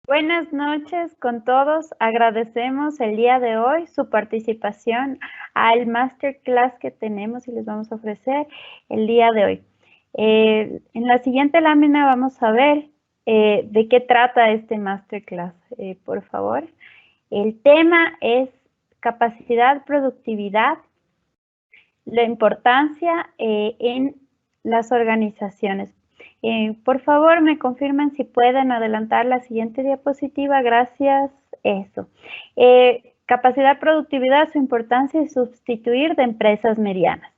Buenas noches con todos. Agradecemos el día de hoy su participación al masterclass que tenemos y les vamos a ofrecer el día de hoy. En la siguiente lámina vamos a ver de qué trata este masterclass. Por favor. El tema es capacidad, productividad, la importancia en las organizaciones. Por favor, me confirman si pueden adelantar la siguiente diapositiva. Gracias. Eso. Capacidad, productividad, su importancia y sustituir de empresas medianas.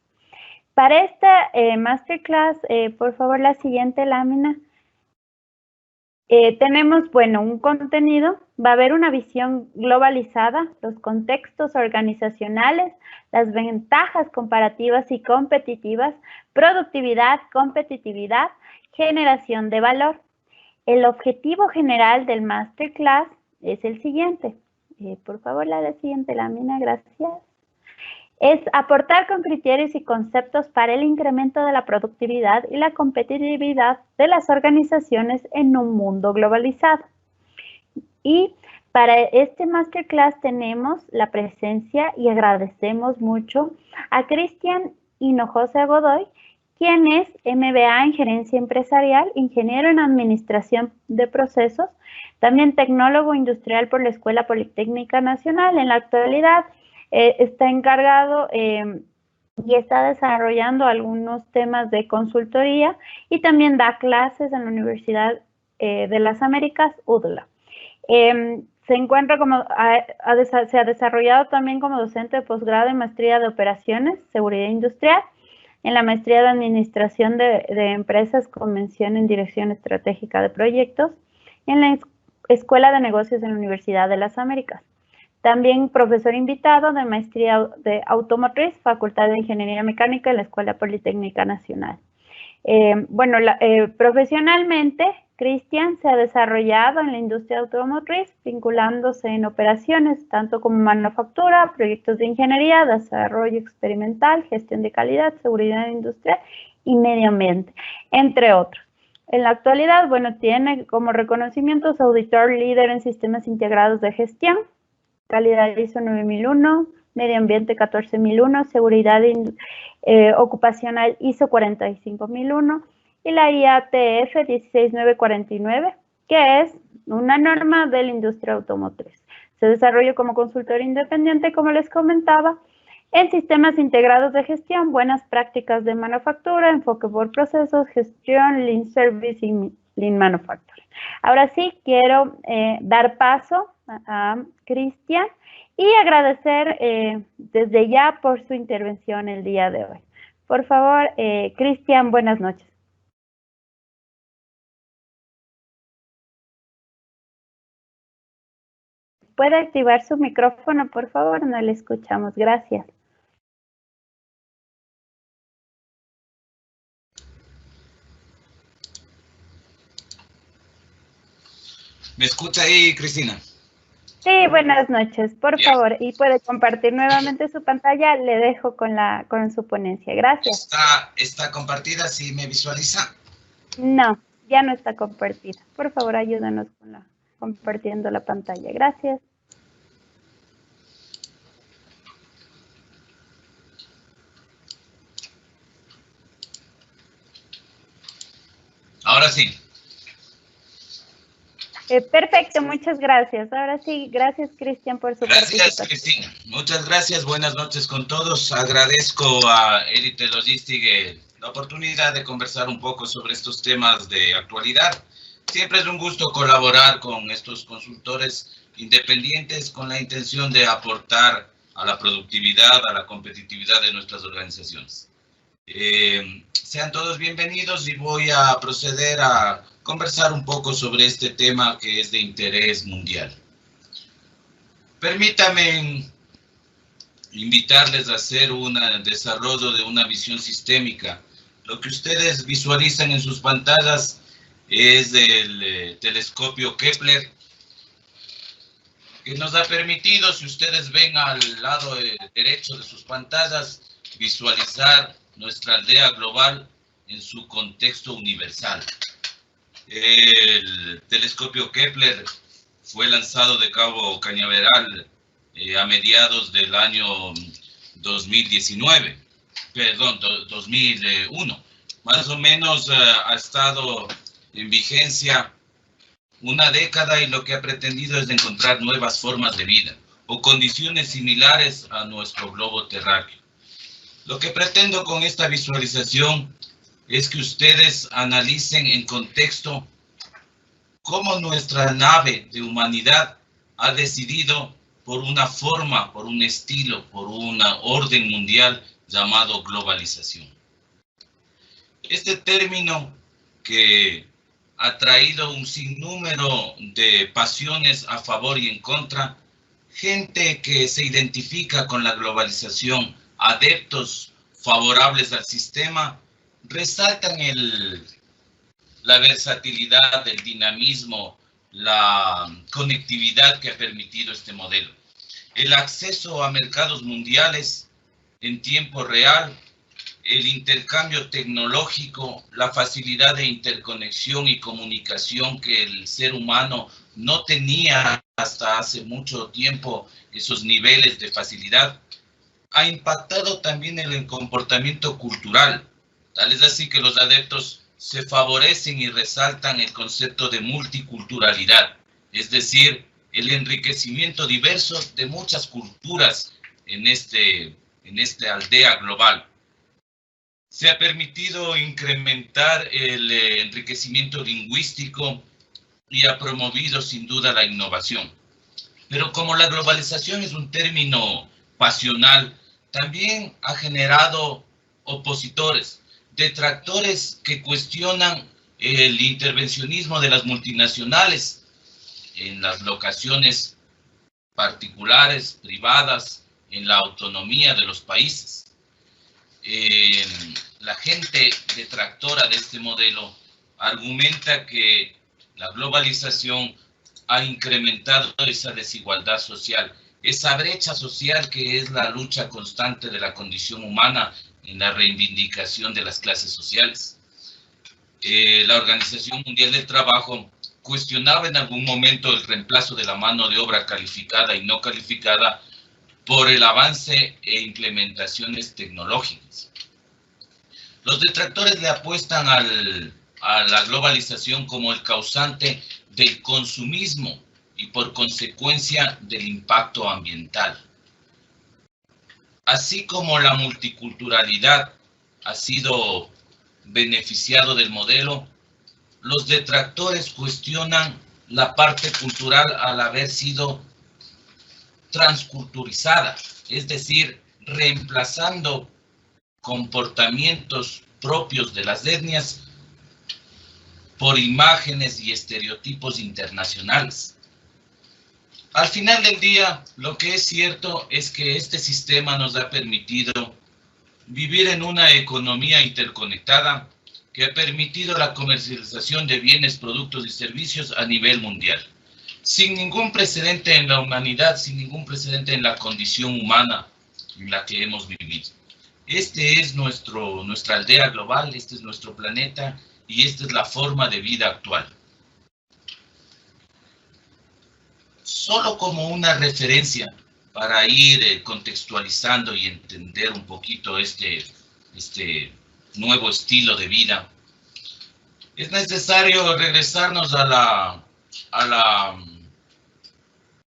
Para esta masterclass, por favor, la siguiente lámina. Tenemos, bueno, un contenido, va a haber una visión globalizada, los contextos organizacionales, las ventajas comparativas y competitivas, productividad, competitividad, generación de valor. El objetivo general del masterclass es el siguiente. Por favor, la siguiente lámina, gracias. Es aportar con criterios y conceptos para el incremento de la productividad y la competitividad de las organizaciones en un mundo globalizado. Y para este masterclass tenemos la presencia y agradecemos mucho a Cristian Hinojosa Godoy, quien es MBA en Gerencia Empresarial, ingeniero en Administración de Procesos, también tecnólogo industrial por la Escuela Politécnica Nacional. En la actualidad está encargado y está desarrollando algunos temas de consultoría y también da clases en la Universidad de las Américas, UDLA. Se encuentra se ha desarrollado también como docente de posgrado en maestría de operaciones, seguridad industrial, en la maestría de administración de empresas con mención en dirección estratégica de proyectos, en la Escuela de Negocios en la Universidad de las Américas. También profesor invitado de maestría de automotriz, Facultad de Ingeniería Mecánica en la Escuela Politécnica Nacional. Profesionalmente, Cristian se ha desarrollado en la industria automotriz, vinculándose en operaciones, tanto como manufactura, proyectos de ingeniería, desarrollo experimental, gestión de calidad, seguridad industrial y medio ambiente, entre otros. En la actualidad, bueno, tiene como reconocimientos auditor líder en sistemas integrados de gestión, calidad ISO 9001, medio ambiente 14001, seguridad ocupacional ISO 45001 y la IATF 16949, que es una norma de la industria automotriz. Se desarrolló como consultor independiente, como les comentaba, en sistemas integrados de gestión, buenas prácticas de manufactura, enfoque por procesos, gestión, Lean Service y Lean Manufacturing. Ahora sí, quiero dar paso a Cristian y agradecer desde ya por su intervención el día de hoy. Por favor, Cristian, buenas noches. ¿Puede activar su micrófono, por favor? No le escuchamos. Gracias. ¿Me escucha ahí, Cristina? Sí, buenas noches, por favor. Y puede compartir nuevamente su pantalla. Le dejo con su ponencia. Gracias. ¿Está compartida? ¿Sí me visualiza? No, ya no está compartida. Por favor, ayúdanos con compartiendo la pantalla. Gracias. Ahora sí. Perfecto, muchas gracias. Ahora sí, gracias, Cristian, por su participación. Gracias, Cristina. Muchas gracias. Buenas noches con todos. Agradezco a Elite Logistic la oportunidad de conversar un poco sobre estos temas de actualidad. Siempre es un gusto colaborar con estos consultores independientes con la intención de aportar a la productividad, a la competitividad de nuestras organizaciones. Sean todos bienvenidos y voy a proceder a conversar un poco sobre este tema que es de interés mundial. Permítanme invitarles a hacer un desarrollo de una visión sistémica. Lo que ustedes visualizan en sus pantallas es el telescopio Kepler, que nos ha permitido, si ustedes ven al lado derecho de sus pantallas, visualizar nuestra aldea global en su contexto universal. El telescopio Kepler fue lanzado de Cabo Cañaveral a mediados del año 2019, perdón, 2001. Más o menos ha estado en vigencia una década y lo que ha pretendido es encontrar nuevas formas de vida o condiciones similares a nuestro globo terráqueo. Lo que pretendo con esta visualización es que ustedes analicen en contexto cómo nuestra nave de humanidad ha decidido por una forma, por un estilo, por una orden mundial llamado globalización. Este término que ha traído un sinnúmero de pasiones a favor y en contra, gente que se identifica con la globalización, adeptos favorables al sistema, resaltan la versatilidad, el dinamismo, la conectividad que ha permitido este modelo. El acceso a mercados mundiales en tiempo real, el intercambio tecnológico, la facilidad de interconexión y comunicación que el ser humano no tenía hasta hace mucho tiempo, esos niveles de facilidad, ha impactado también en el comportamiento cultural. Tal es así que los adeptos se favorecen y resaltan el concepto de multiculturalidad, es decir, el enriquecimiento diverso de muchas culturas en esta aldea global. Se ha permitido incrementar el enriquecimiento lingüístico y ha promovido sin duda la innovación. Pero como la globalización es un término pasional, también ha generado opositores, detractores que cuestionan el intervencionismo de las multinacionales en las locaciones particulares, privadas, en la autonomía de los países. La gente detractora de este modelo argumenta que la globalización ha incrementado esa desigualdad social, esa brecha social que es la lucha constante de la condición humana en la reivindicación de las clases sociales. La Organización Mundial del Trabajo cuestionaba en algún momento el reemplazo de la mano de obra calificada y no calificada por el avance e implementaciones tecnológicas. Los detractores le apuestan a la globalización como el causante del consumismo y por consecuencia del impacto ambiental. Así como la multiculturalidad ha sido beneficiado del modelo, los detractores cuestionan la parte cultural al haber sido transculturizada, es decir, reemplazando comportamientos propios de las etnias por imágenes y estereotipos internacionales. Al final del día, lo que es cierto es que este sistema nos ha permitido vivir en una economía interconectada que ha permitido la comercialización de bienes, productos y servicios a nivel mundial, sin ningún precedente en la humanidad, sin ningún precedente en la condición humana en la que hemos vivido. Este es nuestra aldea global, este es nuestro planeta y esta es la forma de vida actual. Solo como una referencia para ir contextualizando y entender un poquito este nuevo estilo de vida, es necesario regresarnos a la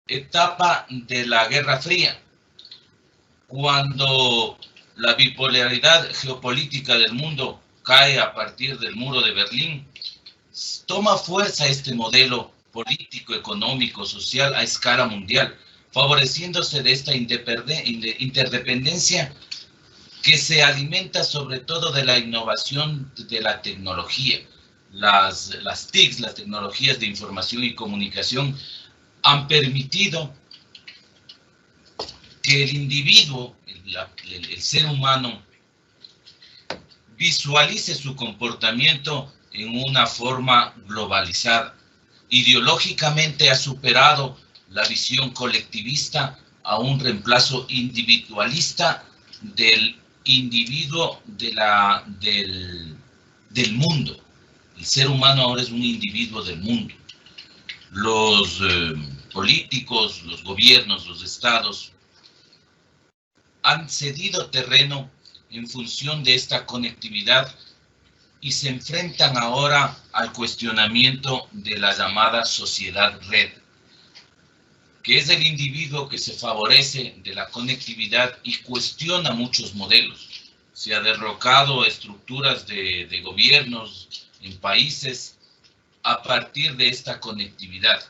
etapa de la Guerra Fría, cuando la bipolaridad geopolítica del mundo cae a partir del muro de Berlín, toma fuerza este modelo político, económico, social a escala mundial, favoreciéndose de esta interdependencia que se alimenta sobre todo de la innovación de la tecnología. Las TICs, las tecnologías de información y comunicación, han permitido que el individuo, el ser humano, visualice su comportamiento en una forma globalizada. Ideológicamente ha superado la visión colectivista a un reemplazo individualista del individuo del mundo. El ser humano ahora es un individuo del mundo. Los políticos, los gobiernos, los estados han cedido terreno en función de esta conectividad y se enfrentan ahora al cuestionamiento de la llamada sociedad red, que es el individuo que se favorece de la conectividad y cuestiona muchos modelos. Se ha derrocado estructuras de gobiernos en países a partir de esta conectividad.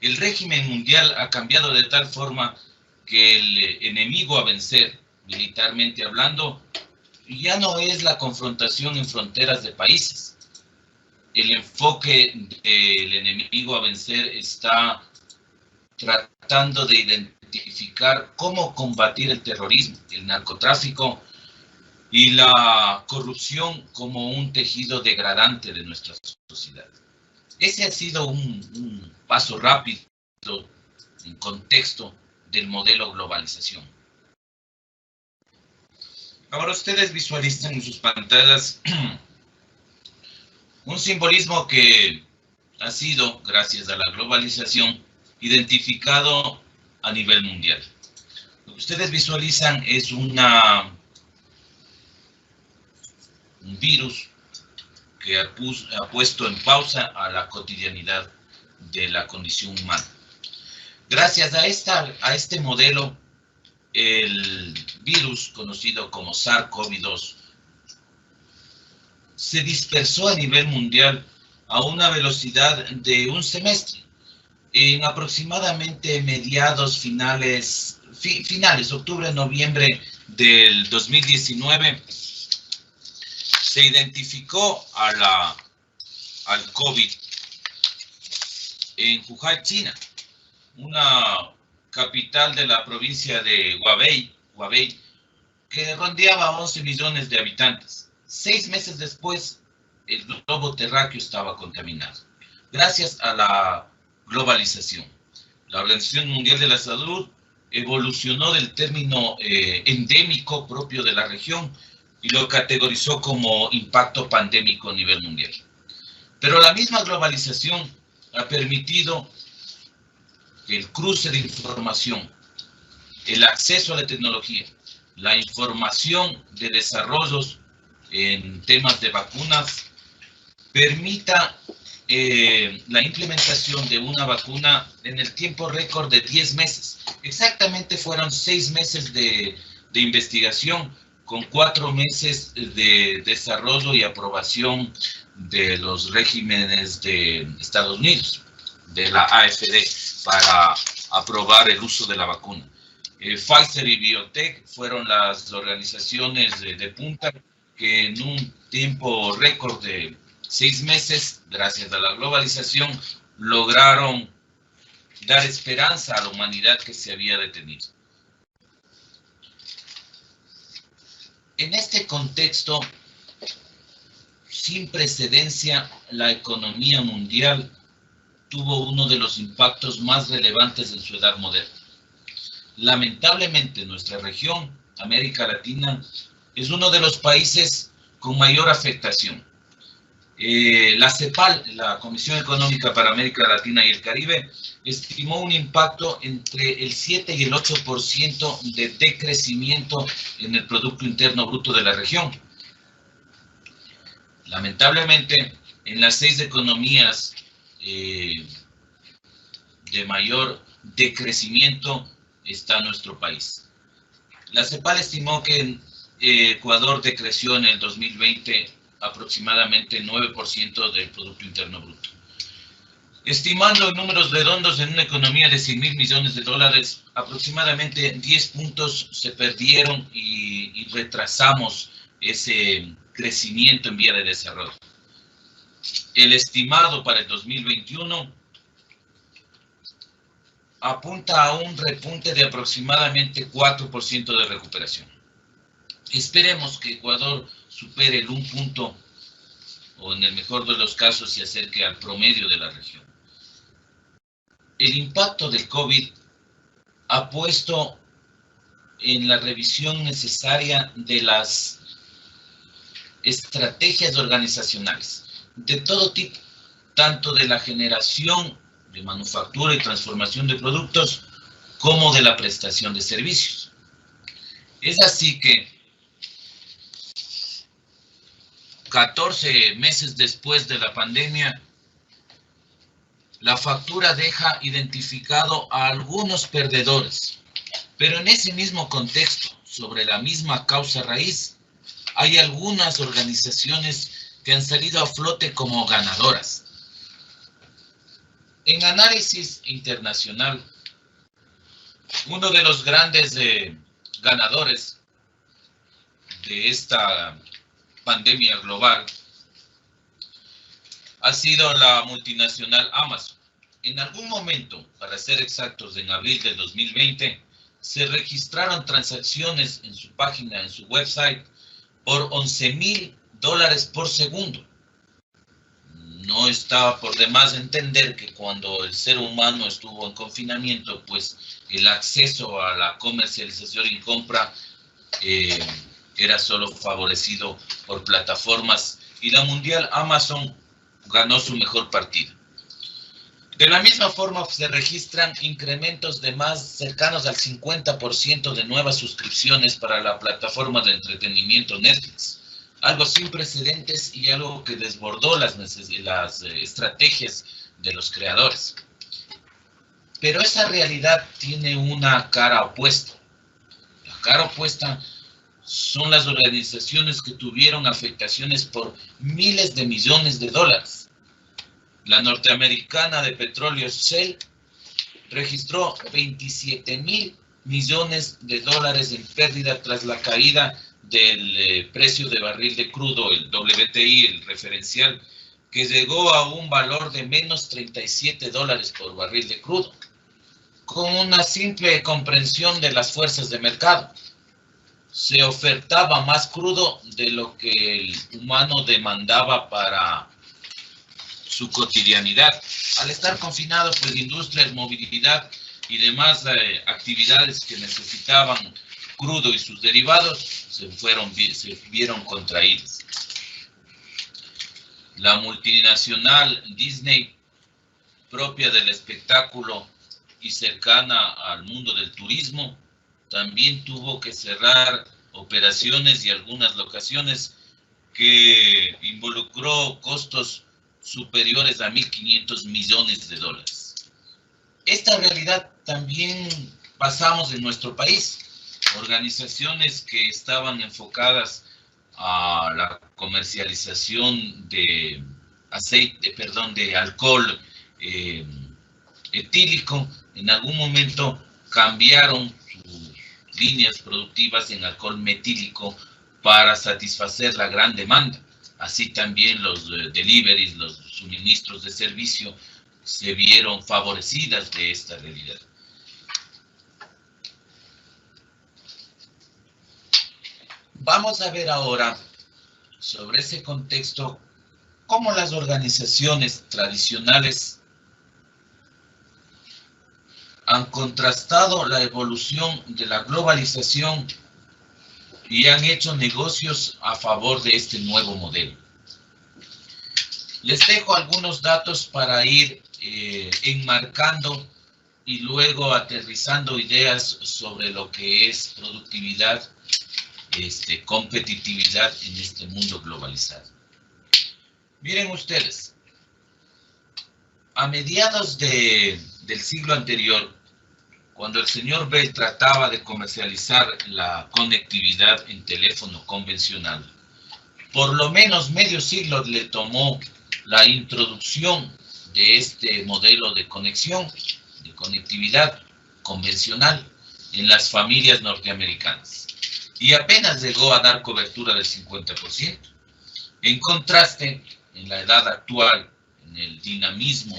El régimen mundial ha cambiado de tal forma que el enemigo a vencer, militarmente hablando, ya no es la confrontación en fronteras de países. El enfoque del enemigo a vencer está tratando de identificar cómo combatir el terrorismo, el narcotráfico y la corrupción como un tejido degradante de nuestra sociedad. Ese ha sido un paso rápido en contexto del modelo globalización. Ahora ustedes visualizan en sus pantallas un simbolismo que ha sido, gracias a la globalización, identificado a nivel mundial. Lo que ustedes visualizan es un virus que ha puesto en pausa a la cotidianidad de la condición humana. Gracias a este modelo, el virus conocido como SARS-CoV-2 se dispersó a nivel mundial a una velocidad de un semestre. En aproximadamente finales, octubre, noviembre del 2019, se identificó al COVID en Wuhan, China, una capital de la provincia de Hubei, que rondeaba 11 millones de habitantes. 6 meses después, el globo terráqueo estaba contaminado. Gracias a la globalización, la Organización Mundial de la Salud evolucionó del término endémico propio de la región y lo categorizó como impacto pandémico a nivel mundial. Pero la misma globalización ha permitido que el cruce de información, el acceso a la tecnología, la información de desarrollos en temas de vacunas, permita la implementación de una vacuna en el tiempo récord de 10 meses. Exactamente fueron 6 meses de investigación con 4 meses de desarrollo y aprobación de los regímenes de Estados Unidos, de la AFD, para aprobar el uso de la vacuna. Pfizer y BioNTech fueron las organizaciones de punta que en un tiempo récord de 6 meses, gracias a la globalización, lograron dar esperanza a la humanidad que se había detenido. En este contexto, sin precedencia, la economía mundial tuvo uno de los impactos más relevantes en su edad moderna. Lamentablemente, nuestra región, América Latina, es uno de los países con mayor afectación. La CEPAL, la Comisión Económica para América Latina y el Caribe, estimó un impacto entre el 7 y el 8% de decrecimiento en el Producto Interno Bruto de la región. Lamentablemente, en las 6 economías de mayor decrecimiento está nuestro país. La CEPAL estimó que Ecuador decreció en el 2020 aproximadamente 9% del Producto Interno Bruto. Estimando en números redondos, en una economía de 100.000 millones de dólares, aproximadamente 10 puntos se perdieron y retrasamos ese crecimiento en vía de desarrollo. El estimado para el 2021 apunta a un repunte de aproximadamente 4% de recuperación. Esperemos que Ecuador supere el 1 punto o en el mejor de los casos se acerque al promedio de la región. El impacto del COVID ha puesto en la revisión necesaria de las estrategias organizacionales de todo tipo, tanto de la generación de manufactura y transformación de productos como de la prestación de servicios. Es así que 14 meses después de la pandemia, la factura deja identificado a algunos perdedores, pero en ese mismo contexto, sobre la misma causa raíz, hay algunas organizaciones que han salido a flote como ganadoras. En análisis internacional, uno de los grandes ganadores de esta pandemia global ha sido la multinacional Amazon. En algún momento, para ser exactos, en abril de 2020, se registraron transacciones en su página, en su website, por $11,000 por segundo. No estaba por demás entender que cuando el ser humano estuvo en confinamiento, pues el acceso a la comercialización y compra era solo favorecido por plataformas, y la mundial Amazon ganó su mejor partido. De la misma forma, se registran incrementos de más cercanos al 50% de nuevas suscripciones para la plataforma de entretenimiento Netflix. Algo sin precedentes y algo que desbordó las estrategias de los creadores. Pero esa realidad tiene una cara opuesta. La cara opuesta son las organizaciones que tuvieron afectaciones por miles de millones de dólares. La norteamericana de petróleo Shell registró 27,000 millones de dólares en pérdida tras la caída del precio de barril de crudo, el WTI, el referencial, que llegó a un valor de menos $37 por barril de crudo, con una simple comprensión de las fuerzas de mercado. Se ofertaba más crudo de lo que el humano demandaba para su cotidianidad. Al estar confinados, pues industrias, movilidad y demás actividades que necesitaban crudo y sus derivados se vieron contraídas. La multinacional Disney, propia del espectáculo y cercana al mundo del turismo, también tuvo que cerrar operaciones y algunas locaciones que involucró costos superiores a 1.500 millones de dólares. Esta realidad también pasamos en nuestro país. Organizaciones que estaban enfocadas a la comercialización de de alcohol etílico, en algún momento cambiaron sus líneas productivas en alcohol metílico para satisfacer la gran demanda. Así también los deliveries, los suministros de servicio se vieron favorecidas de esta realidad. Vamos a ver ahora, sobre ese contexto, cómo las organizaciones tradicionales han contrastado la evolución de la globalización y han hecho negocios a favor de este nuevo modelo. Les dejo algunos datos para ir enmarcando y luego aterrizando ideas sobre lo que es productividad, competitividad en este mundo globalizado. Miren ustedes, a mediados del siglo anterior, cuando el señor Bell trataba de comercializar la conectividad en teléfono convencional, por lo menos medio siglo le tomó la introducción de este modelo de conexión, de conectividad convencional en las familias norteamericanas. Y apenas llegó a dar cobertura del 50%. En contraste, en la edad actual, en el dinamismo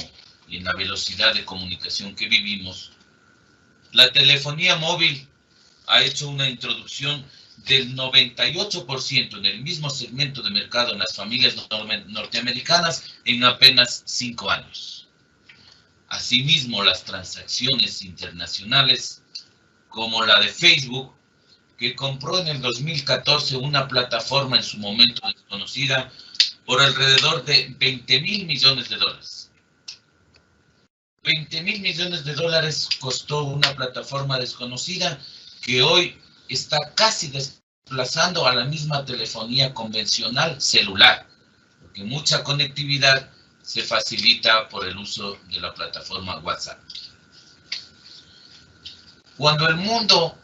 y en la velocidad de comunicación que vivimos, la telefonía móvil ha hecho una introducción del 98% en el mismo segmento de mercado en las familias norteamericanas en apenas 5 años. Asimismo, las transacciones internacionales, como la de Facebook, que compró en el 2014 una plataforma en su momento desconocida, por alrededor de 20.000 millones de dólares. 20.000 millones de dólares costó una plataforma desconocida que hoy está casi desplazando a la misma telefonía convencional celular, porque mucha conectividad se facilita por el uso de la plataforma WhatsApp. Cuando el mundo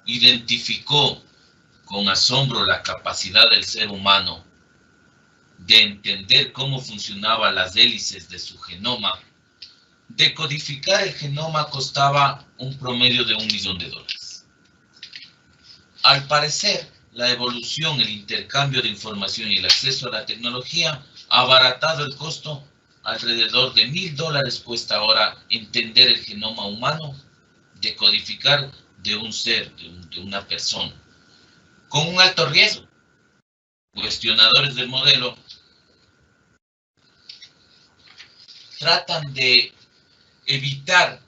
identificó con asombro la capacidad del ser humano de entender cómo funcionaban las hélices de su genoma, decodificar el genoma costaba un promedio de $1 millón. Al parecer, la evolución, el intercambio de información y el acceso a la tecnología ha abaratado el costo. Alrededor de $1.000 cuesta ahora entender el genoma humano, decodificar de un ser, de una persona, con un alto riesgo. Cuestionadores del modelo tratan de evitar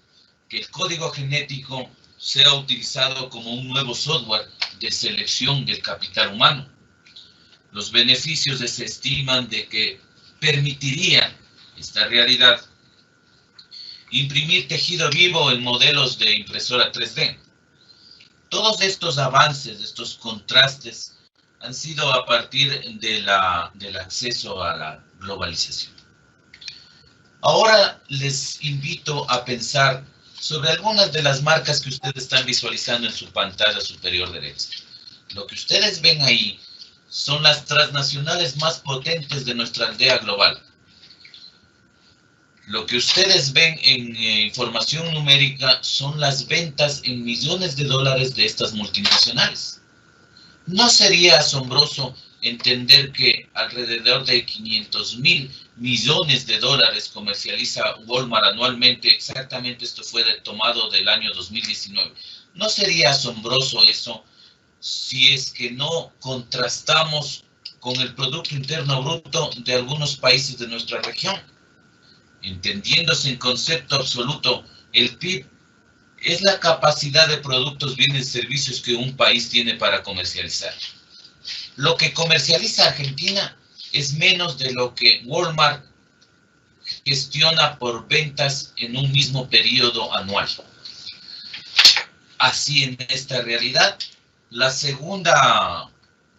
que el código genético sea utilizado como un nuevo software de selección del capital humano. Los beneficios se estiman de que permitirían esta realidad imprimir tejido vivo en modelos de impresora 3D. Todos estos avances, estos contrastes, han sido a partir del acceso a la globalización. Ahora les invito a pensar sobre algunas de las marcas que ustedes están visualizando en su pantalla superior derecha. Lo que ustedes ven ahí son las transnacionales más potentes de nuestra aldea global. Lo que ustedes ven en información numérica son las ventas en millones de dólares de estas multinacionales. ¿No sería asombroso entender que alrededor de 500.000 millones de dólares comercializa Walmart anualmente? Exactamente, esto fue tomado del año 2019. ¿No sería asombroso eso si es que no contrastamos con el Producto Interno Bruto de algunos países de nuestra región? Entendiéndose en concepto absoluto, el PIB es la capacidad de productos, bienes y servicios que un país tiene para comercializar. Lo que comercializa Argentina es menos de lo que Walmart gestiona por ventas en un mismo periodo anual. Así, en esta realidad, la segunda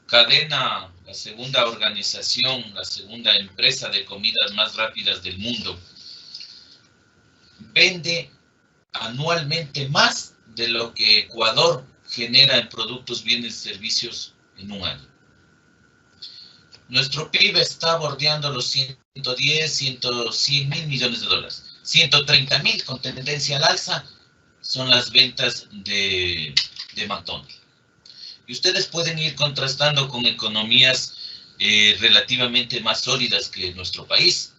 cadena, la segunda organización, la segunda empresa de comidas más rápidas del mundo, vende anualmente más de lo que Ecuador genera en productos, bienes y servicios en un año. Nuestro PIB está bordeando los 110, 100 mil millones de dólares. 130.000 con tendencia al alza son las ventas de McDonald's. Y ustedes pueden ir contrastando con economías relativamente más sólidas que nuestro país.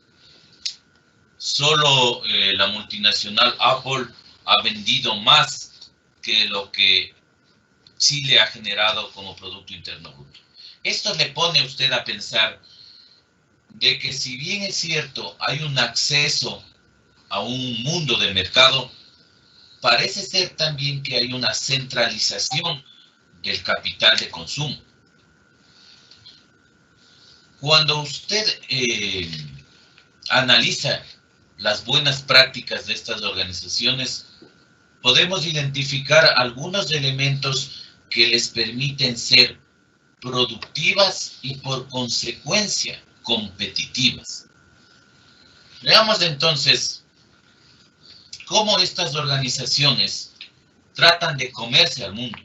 Solo la multinacional Apple ha vendido más que lo que Chile ha generado como Producto Interno Bruto. Esto le pone a usted a pensar de que, si bien es cierto, hay un acceso a un mundo de mercado, parece ser también que hay una centralización del capital de consumo. Cuando usted analiza las buenas prácticas de estas organizaciones, podemos identificar algunos elementos que les permiten ser productivas y, por consecuencia, competitivas. Veamos entonces cómo estas organizaciones tratan de comerse al mundo.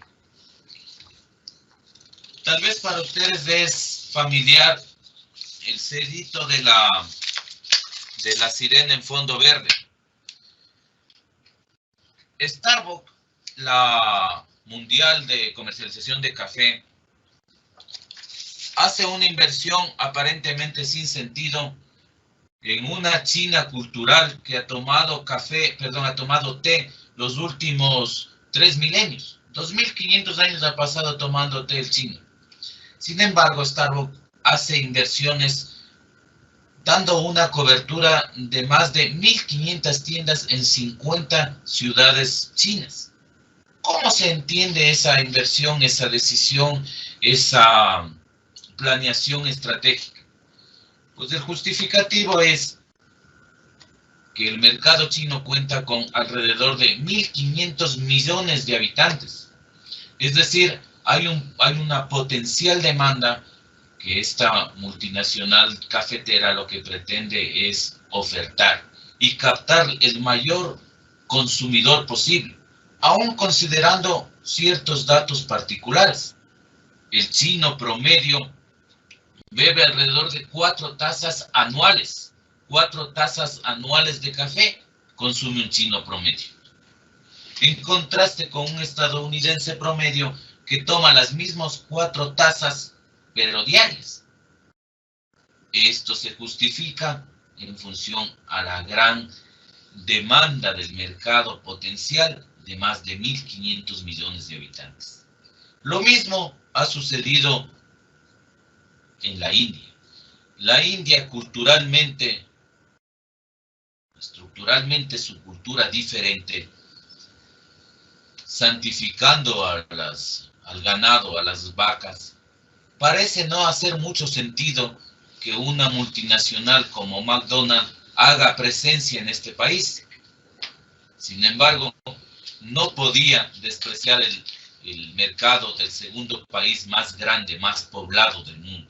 Tal vez para ustedes es familiar el cerrito de la sirena en fondo verde. Starbucks, la mundial de comercialización de café, hace una inversión aparentemente sin sentido en una China cultural que ha tomado té los últimos 3 milenios. 2.500 años ha pasado tomando té el chino. Sin embargo, Starbucks hace inversiones dando una cobertura de más de 1.500 tiendas en 50 ciudades chinas. ¿Cómo se entiende esa inversión, esa decisión, esa planeación estratégica? Pues el justificativo es que el mercado chino cuenta con alrededor de 1.500 millones de habitantes. Es decir, hay una potencial demanda que esta multinacional cafetera lo que pretende es ofertar y captar el mayor consumidor posible, aún considerando ciertos datos particulares. El chino promedio bebe alrededor de 4 tazas anuales. 4 tazas anuales de café consume un chino promedio. En contraste con un estadounidense promedio que toma las mismas 4 tazas, pero diarias. Esto se justifica en función a la gran demanda del mercado potencial de más de 1.500 millones de habitantes. Lo mismo ha sucedido en la India. La India culturalmente, estructuralmente su cultura diferente, santificando al ganado, a las vacas, parece no hacer mucho sentido que una multinacional como McDonald's haga presencia en este país. Sin embargo, no podía despreciar el mercado del segundo país más grande, más poblado del mundo.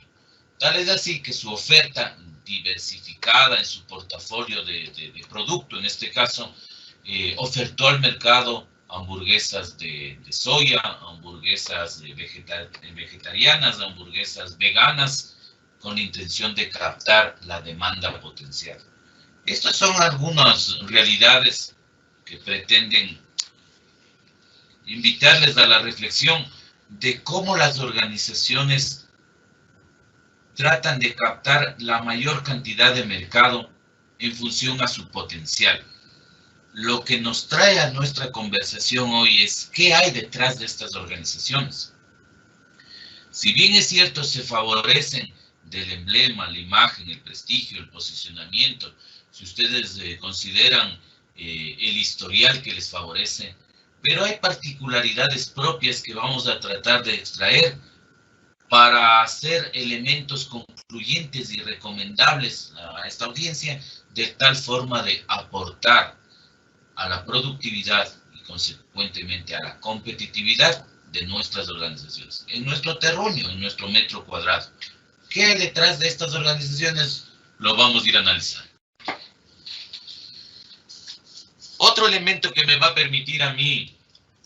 Tal es así que su oferta diversificada en su portafolio de producto, en este caso, ofertó al mercado hamburguesas de soya, hamburguesas vegetarianas, hamburguesas veganas, con la intención de captar la demanda potencial. Estas son algunas realidades que pretenden invitarles a la reflexión de cómo las organizaciones tratan de captar la mayor cantidad de mercado en función a su potencial. Lo que nos trae a nuestra conversación hoy es qué hay detrás de estas organizaciones. Si bien es cierto, se favorecen del emblema, la imagen, el prestigio, el posicionamiento, si ustedes consideran el historial que les favorece, pero hay particularidades propias que vamos a tratar de extraer para hacer elementos concluyentes y recomendables a esta audiencia, de tal forma de aportar a la productividad y consecuentemente a la competitividad de nuestras organizaciones, en nuestro terruño, en nuestro metro cuadrado. ¿Qué hay detrás de estas organizaciones? Lo vamos a ir a analizar. Otro elemento que me va a permitir a mí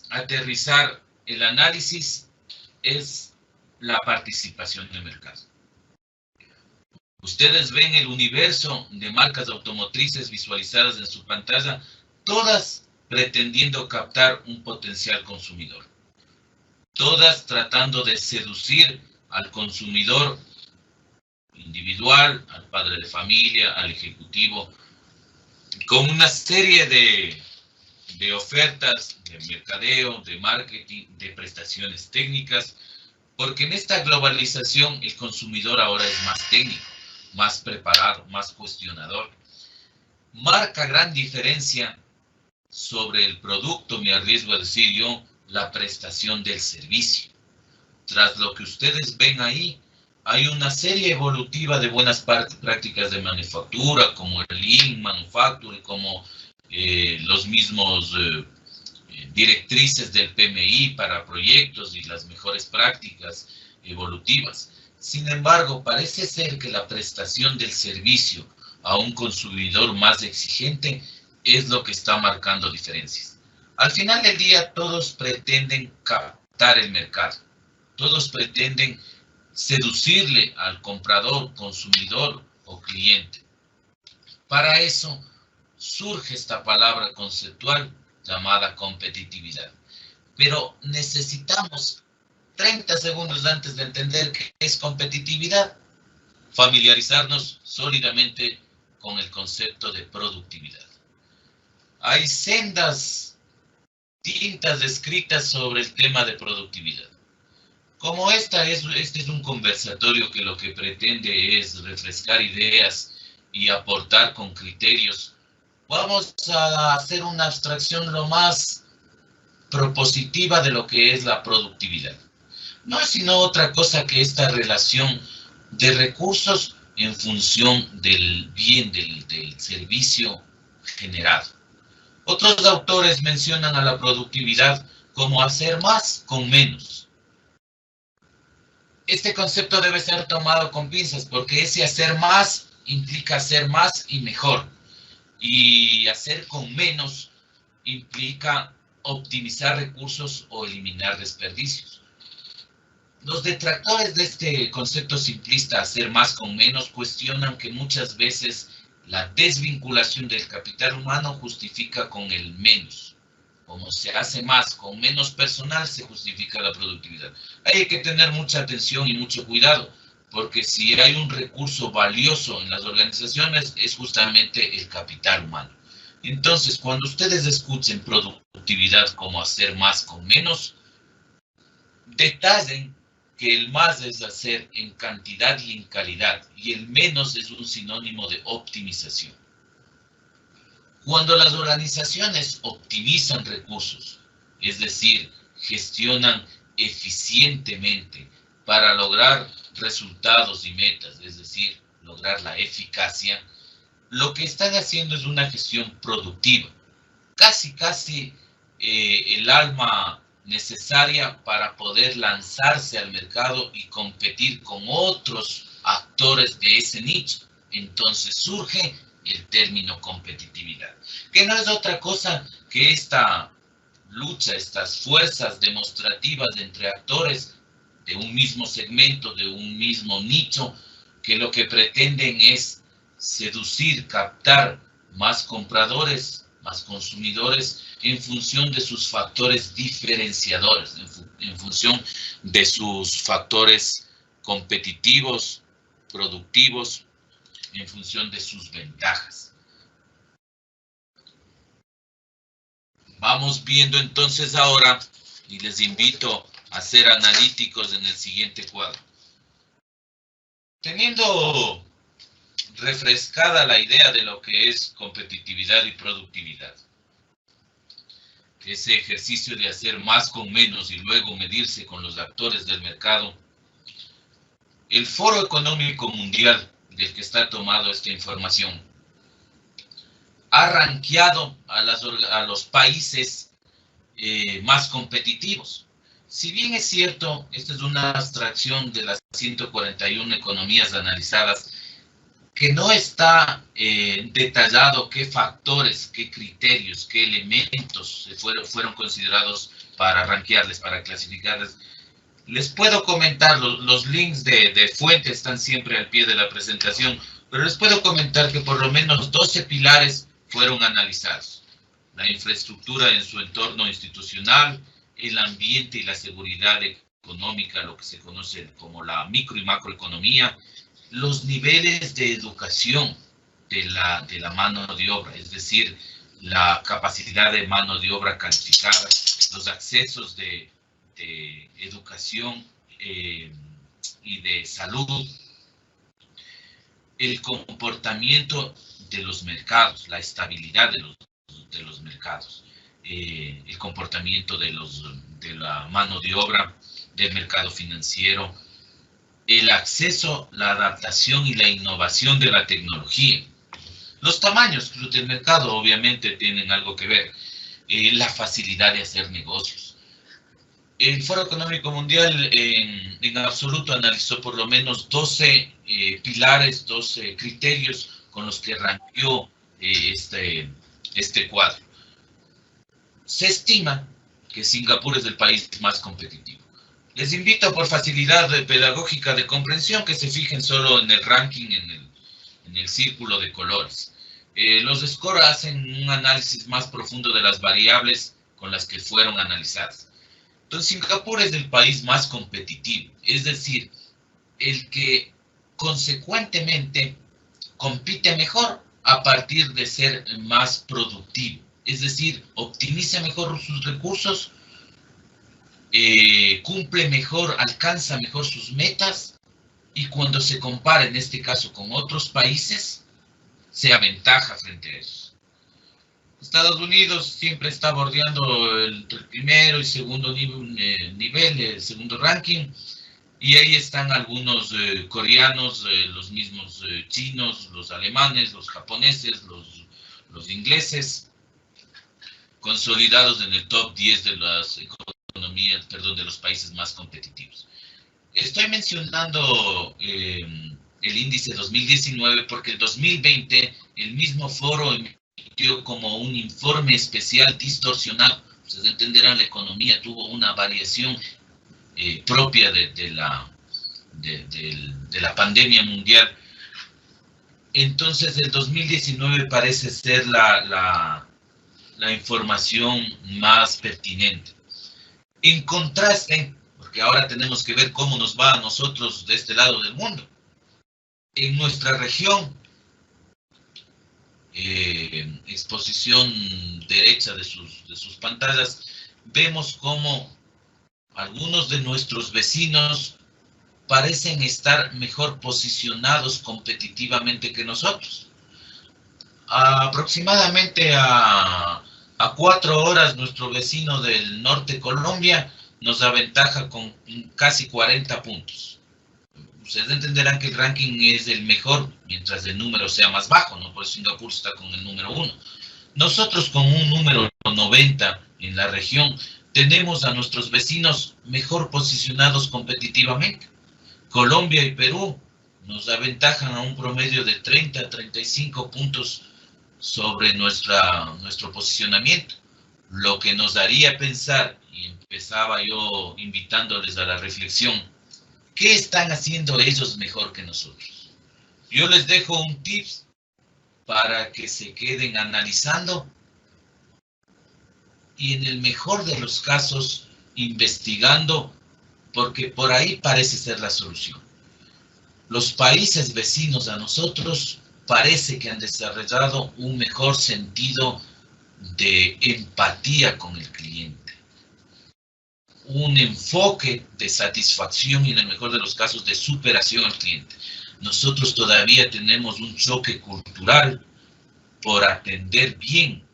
aterrizar el análisis es la participación de mercado. Ustedes ven el universo de marcas automotrices visualizadas en su pantalla, todas pretendiendo captar un potencial consumidor. Todas tratando de seducir al consumidor individual, al padre de familia, al ejecutivo, con una serie de ofertas, de mercadeo, de marketing, de prestaciones técnicas, porque en esta globalización el consumidor ahora es más técnico, más preparado, más cuestionador. Marca gran diferencia sobre el producto, me arriesgo a decir yo, la prestación del servicio. Tras lo que ustedes ven ahí, hay una serie evolutiva de buenas prácticas de manufactura, como el Lean Manufacturing, como los mismos directrices del PMI para proyectos y las mejores prácticas evolutivas. Sin embargo, parece ser que la prestación del servicio a un consumidor más exigente es lo que está marcando diferencias. Al final del día, todos pretenden captar el mercado. Todos pretenden seducirle al comprador, consumidor o cliente. Para eso surge esta palabra conceptual llamada competitividad. Pero necesitamos 30 segundos antes de entender qué es competitividad, familiarizarnos sólidamente con el concepto de productividad. Hay sendas tintas escritas sobre el tema de productividad. Como este es un conversatorio que lo que pretende es refrescar ideas y aportar con criterios, vamos a hacer una abstracción lo más propositiva de lo que es la productividad. No es sino otra cosa que esta relación de recursos en función del bien del servicio generado. Otros autores mencionan a la productividad como hacer más con menos. Este concepto debe ser tomado con pinzas porque ese hacer más implica hacer más y mejor. Y hacer con menos implica optimizar recursos o eliminar desperdicios. Los detractores de este concepto simplista, hacer más con menos, cuestionan que muchas veces la desvinculación del capital humano justifica con el menos. Como se hace más con menos personal, se justifica la productividad. Hay que tener mucha atención y mucho cuidado, porque si hay un recurso valioso en las organizaciones, es justamente el capital humano. Entonces, cuando ustedes escuchen productividad como hacer más con menos, detallen que el más es hacer en cantidad y en calidad, y el menos es un sinónimo de optimización. Cuando las organizaciones optimizan recursos, es decir, gestionan eficientemente para lograr resultados y metas, es decir, lograr la eficacia, lo que están haciendo es una gestión productiva, casi el alma necesaria para poder lanzarse al mercado y competir con otros actores de ese nicho. Entonces surge el término competitividad, que no es otra cosa que esta lucha, estas fuerzas demostrativas entre actores de un mismo segmento, de un mismo nicho, que lo que pretenden es seducir, captar más compradores, más consumidores, en función de sus factores diferenciadores, en función de sus factores competitivos, productivos, en función de sus ventajas. Vamos viendo entonces ahora, y les invito a ser analíticos en el siguiente cuadro. Teniendo refrescada la idea de lo que es competitividad y productividad, ese ejercicio de hacer más con menos y luego medirse con los actores del mercado, el Foro Económico Mundial del que está tomada esta información ha rankeado a los países más competitivos. Si bien es cierto, esta es una abstracción de las 141 economías analizadas, que no está detallado qué factores, qué criterios, qué elementos fueron considerados para rankearles, para clasificarles. Les puedo comentar, los links de fuente están siempre al pie de la presentación, pero les puedo comentar que por lo menos 12 pilares fueron analizados. La infraestructura en su entorno institucional, el ambiente y la seguridad económica, lo que se conoce como la micro y macroeconomía, los niveles de educación de la mano de obra, es decir, la capacidad de mano de obra calificada, los accesos de educación y de salud, el comportamiento de los mercados, la estabilidad de los mercados, el comportamiento de la mano de obra, del mercado financiero, el acceso, la adaptación y la innovación de la tecnología. Los tamaños del mercado obviamente tienen algo que ver, la facilidad de hacer negocios. El Foro Económico Mundial en absoluto analizó por lo menos 12 pilares, 12 criterios con los que rankeó este cuadro. Se estima que Singapur es el país más competitivo. Les invito por facilidad pedagógica de comprensión que se fijen solo en el ranking, en el círculo de colores. Los scores hacen un análisis más profundo de las variables con las que fueron analizadas. Entonces, Singapur es el país más competitivo, es decir, el que consecuentemente compite mejor a partir de ser más productivo, es decir, optimiza mejor sus recursos, cumple mejor, alcanza mejor sus metas, y cuando se compara en este caso con otros países, se aventaja frente a ellos. Estados Unidos siempre está bordeando el primero y segundo nivel, el segundo ranking. Y ahí están algunos coreanos, los mismos chinos, los alemanes, los japoneses, los ingleses, consolidados en el top 10 de las economías, perdón, de los países más competitivos. Estoy mencionando el índice 2019 porque el 2020 el mismo foro emitió como un informe especial distorsionado. Ustedes entenderán, la economía tuvo una variación propia de la pandemia mundial. Entonces el 2019 parece ser la información más pertinente. En contraste, porque ahora tenemos que ver cómo nos va a nosotros de este lado del mundo. En nuestra región, exposición derecha de sus pantallas, vemos cómo algunos de nuestros vecinos parecen estar mejor posicionados competitivamente que nosotros. Aproximadamente a 4 horas, nuestro vecino del norte de Colombia nos aventaja con casi 40 puntos. Ustedes entenderán que el ranking es el mejor mientras el número sea más bajo, ¿no? Por eso Singapur está con el número 1. Nosotros con un número 90 en la región tenemos a nuestros vecinos mejor posicionados competitivamente. Colombia y Perú nos aventajan a un promedio de 30 a 35 puntos sobre nuestro posicionamiento, lo que nos daría pensar, y empezaba yo invitándoles a la reflexión, ¿qué están haciendo ellos mejor que nosotros? Yo les dejo un tips para que se queden analizando y en el mejor de los casos investigando, porque por ahí parece ser la solución. Los países vecinos a nosotros parece que han desarrollado un mejor sentido de empatía con el cliente, un enfoque de satisfacción y en el mejor de los casos de superación al cliente. Nosotros todavía tenemos un choque cultural por atender bien,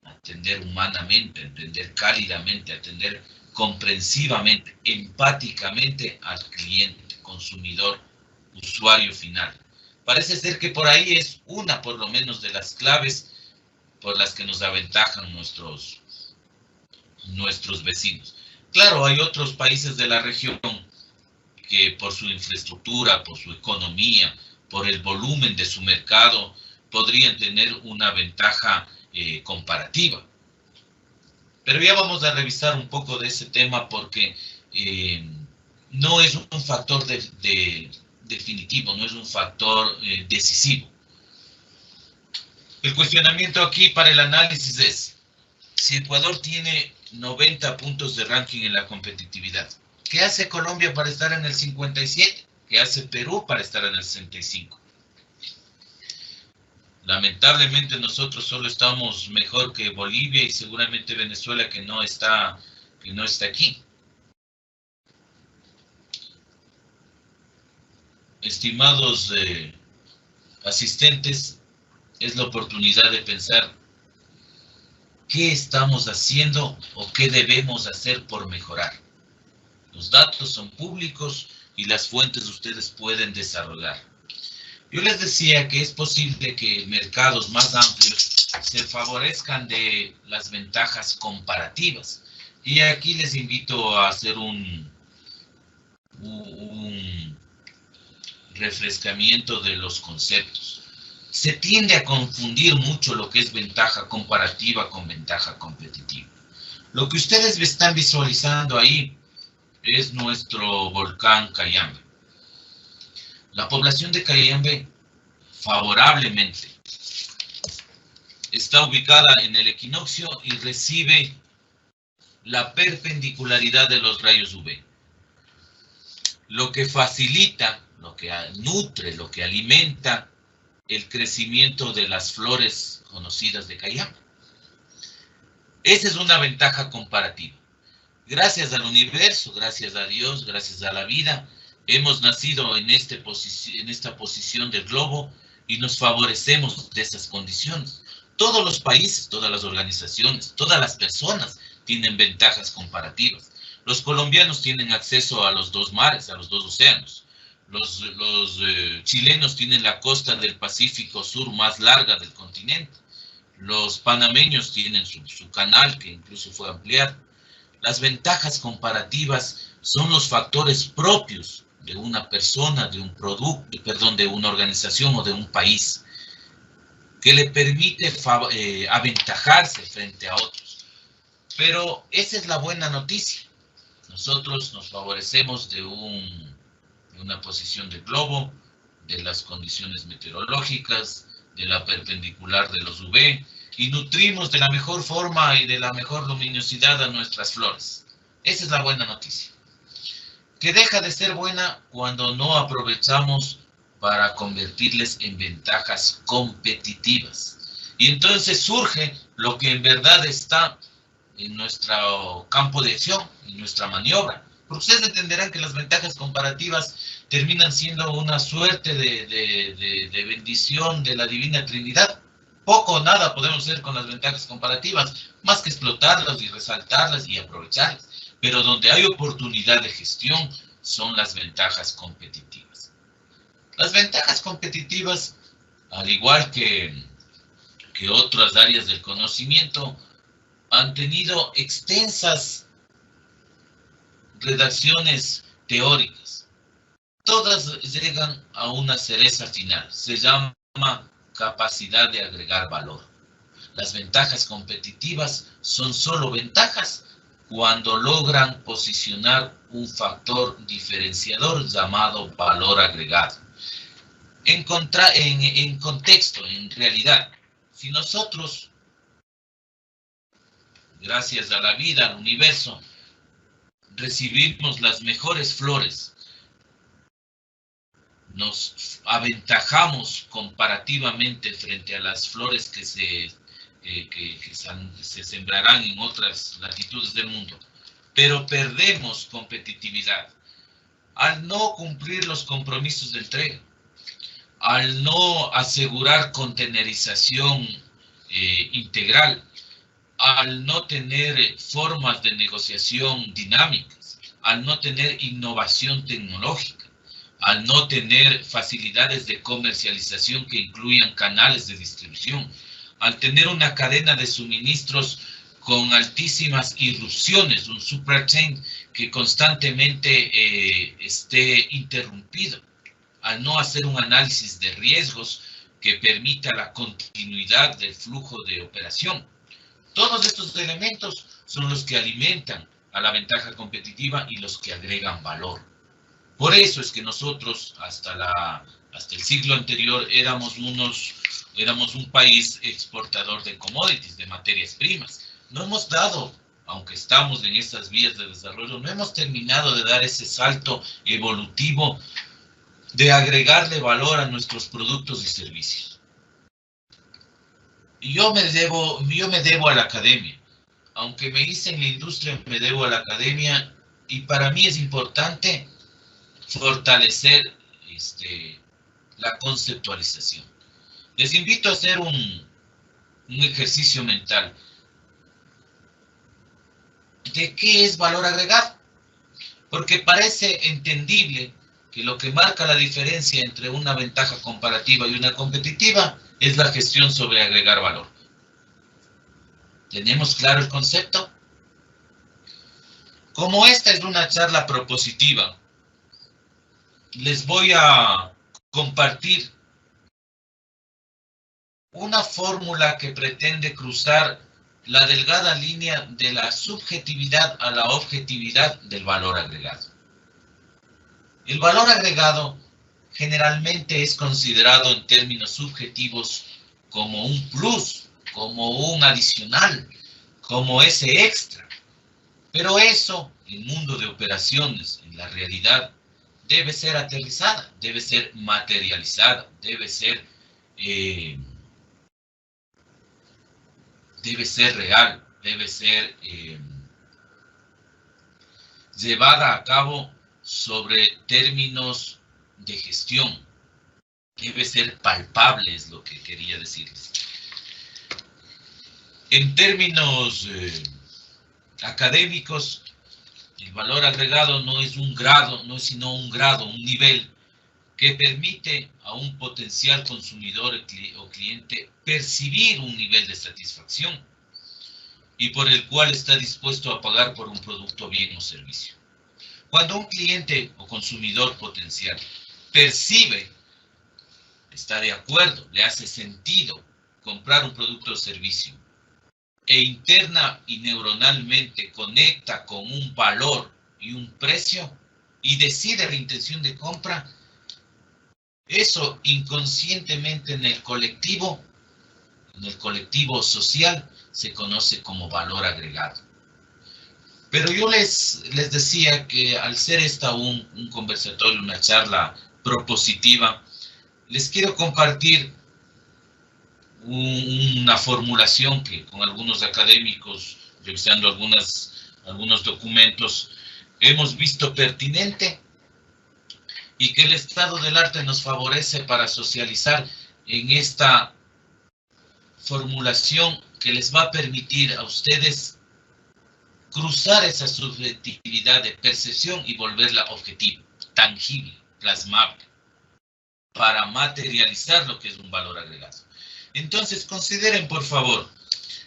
atender humanamente, atender cálidamente, atender comprensivamente, empáticamente al cliente, consumidor, usuario final. Parece ser que por ahí es una, por lo menos, de las claves por las que nos aventajan nuestros vecinos. Claro, hay otros países de la región que por su infraestructura, por su economía, por el volumen de su mercado, podrían tener una ventaja comparativa. Pero ya vamos a revisar un poco de ese tema porque no es un factor definitivo, no es un factor decisivo. El cuestionamiento aquí para el análisis es, si Ecuador tiene 90 puntos de ranking en la competitividad, ¿qué hace Colombia para estar en el 57? ¿Qué hace Perú para estar en el 65? Lamentablemente nosotros solo estamos mejor que Bolivia y seguramente Venezuela que no está aquí. Estimados asistentes, es la oportunidad de pensar qué estamos haciendo o qué debemos hacer por mejorar. Los datos son públicos y las fuentes ustedes pueden desarrollar. Yo les decía que es posible que mercados más amplios se favorezcan de las ventajas comparativas. Y aquí les invito a hacer un refrescamiento de los conceptos. Se tiende a confundir mucho lo que es ventaja comparativa con ventaja competitiva. Lo que ustedes están visualizando ahí es nuestro volcán Cayambe. La población de Cayambe, favorablemente, está ubicada en el equinoccio y recibe la perpendicularidad de los rayos UV, lo que facilita, lo que nutre, lo que alimenta el crecimiento de las flores conocidas de Cayambe. Esa es una ventaja comparativa. Gracias al universo, gracias a Dios, gracias a la vida, hemos nacido en esta posición del globo y nos favorecemos de esas condiciones. Todos los países, todas las organizaciones, todas las personas tienen ventajas comparativas. Los colombianos tienen acceso a los dos mares, a los dos océanos. Los chilenos tienen la costa del Pacífico Sur más larga del continente. Los panameños tienen su canal, que incluso fue ampliado. Las ventajas comparativas son los factores propios de una persona, de un producto, perdón, de una organización o de un país, que le permite aventajarse frente a otros. Pero esa es la buena noticia. Nosotros nos favorecemos de una posición de globo, de las condiciones meteorológicas, de la perpendicular de los UV, y nutrimos de la mejor forma y de la mejor luminosidad a nuestras flores. Esa es la buena noticia. Que deja de ser buena cuando no aprovechamos para convertirles en ventajas competitivas. Y entonces surge lo que en verdad está en nuestro campo de acción, en nuestra maniobra. Porque ustedes entenderán que las ventajas comparativas terminan siendo una suerte de bendición de la Divina Trinidad. Poco o nada podemos hacer con las ventajas comparativas, más que explotarlas y resaltarlas y aprovecharlas. Pero donde hay oportunidad de gestión son las ventajas competitivas. Las ventajas competitivas, al igual que otras áreas del conocimiento, han tenido extensas redacciones teóricas. Todas llegan a una cereza final. Se llama capacidad de agregar valor. Las ventajas competitivas son solo ventajas cuando logran posicionar un factor diferenciador llamado valor agregado. En contexto, en realidad, si nosotros, gracias a la vida, al universo, recibimos las mejores flores, nos aventajamos comparativamente frente a las flores que se sembrarán en otras latitudes del mundo, pero perdemos competitividad al no cumplir los compromisos de entrega, al no asegurar contenerización integral, al no tener formas de negociación dinámicas, al no tener innovación tecnológica, al no tener facilidades de comercialización que incluyan canales de distribución, al tener una cadena de suministros con altísimas irrupciones, un supply chain que constantemente esté interrumpido, al no hacer un análisis de riesgos que permita la continuidad del flujo de operación. Todos estos elementos son los que alimentan a la ventaja competitiva y los que agregan valor. Por eso es que nosotros, hasta el siglo anterior, éramos un país exportador de commodities, de materias primas. No hemos dado, aunque estamos en estas vías de desarrollo, no hemos terminado de dar ese salto evolutivo de agregarle valor a nuestros productos y servicios. Yo me debo a la academia. Aunque me hice en la industria, me debo a la academia, y para mí es importante fortalecer la conceptualización. Les invito a hacer un ejercicio mental. ¿De qué es valor agregado? Porque parece entendible que lo que marca la diferencia entre una ventaja comparativa y una competitiva es la gestión sobre agregar valor. ¿Tenemos claro el concepto? Como esta es una charla propositiva, les voy a compartir una fórmula que pretende cruzar la delgada línea de la subjetividad a la objetividad del valor agregado. El valor agregado generalmente es considerado en términos subjetivos como un plus, como un adicional, como ese extra. Pero eso, en el mundo de operaciones, en la realidad, debe ser aterrizada, debe ser materializada, debe ser real, debe ser llevada a cabo sobre términos de gestión. Debe ser palpable, es lo que quería decirles. En términos académicos, El valor agregado no es un grado, no es sino un grado, un nivel que permite a un potencial consumidor o cliente percibir un nivel de satisfacción y por el cual está dispuesto a pagar por un producto, bien o servicio. Cuando un cliente o consumidor potencial percibe, está de acuerdo, le hace sentido comprar un producto o servicio e interna y neuronalmente conecta con un valor y un precio y decide la intención de compra, eso inconscientemente en el colectivo social, se conoce como valor agregado. Pero yo les decía que al ser esta un conversatorio, una charla propositiva, les quiero compartir una formulación que con algunos académicos, revisando algunos documentos, hemos visto pertinente y que el estado del arte nos favorece para socializar en esta formulación que les va a permitir a ustedes cruzar esa subjetividad de percepción y volverla objetiva, tangible, plasmable, para materializar lo que es un valor agregado. Entonces, consideren, por favor,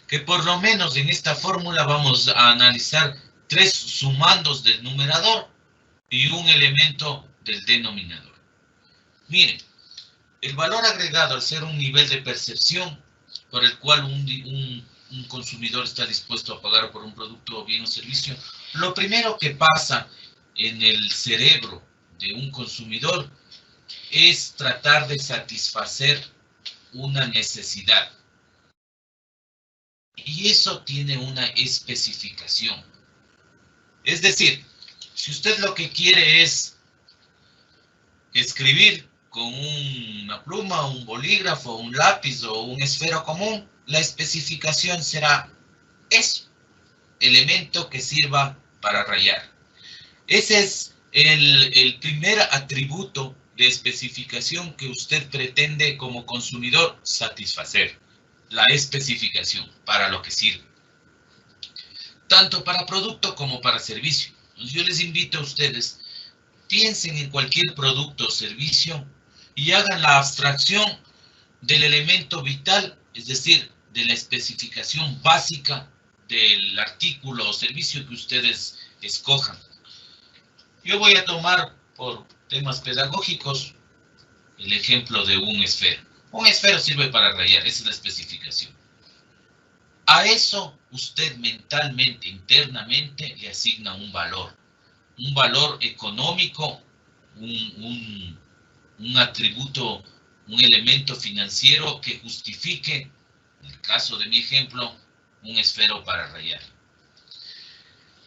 que por lo menos en esta fórmula vamos a analizar 3 sumandos del numerador y un elemento del denominador. Miren, el valor agregado, al ser un nivel de percepción por el cual un consumidor está dispuesto a pagar por un producto, bien o servicio, lo primero que pasa en el cerebro de un consumidor es tratar de satisfacer una necesidad. Y eso tiene una especificación. Es decir, si usted lo que quiere es escribir con una pluma, un bolígrafo, un lápiz o un esfero común, la especificación será eso, elemento que sirva para rayar. Ese es el primer atributo de especificación que usted pretende como consumidor satisfacer, la especificación, para lo que sirve, tanto para producto como para servicio. Entonces yo les invito a ustedes, piensen en cualquier producto o servicio y hagan la abstracción del elemento vital, es decir, de la especificación básica del artículo o servicio que ustedes escojan. Yo voy a tomar, por temas pedagógicos, el ejemplo de un esfero. Un esfero sirve para rayar, esa es la especificación. A eso usted mentalmente, internamente, le asigna un valor económico, un atributo, un elemento financiero que justifique, en el caso de mi ejemplo, un esfero para rayar.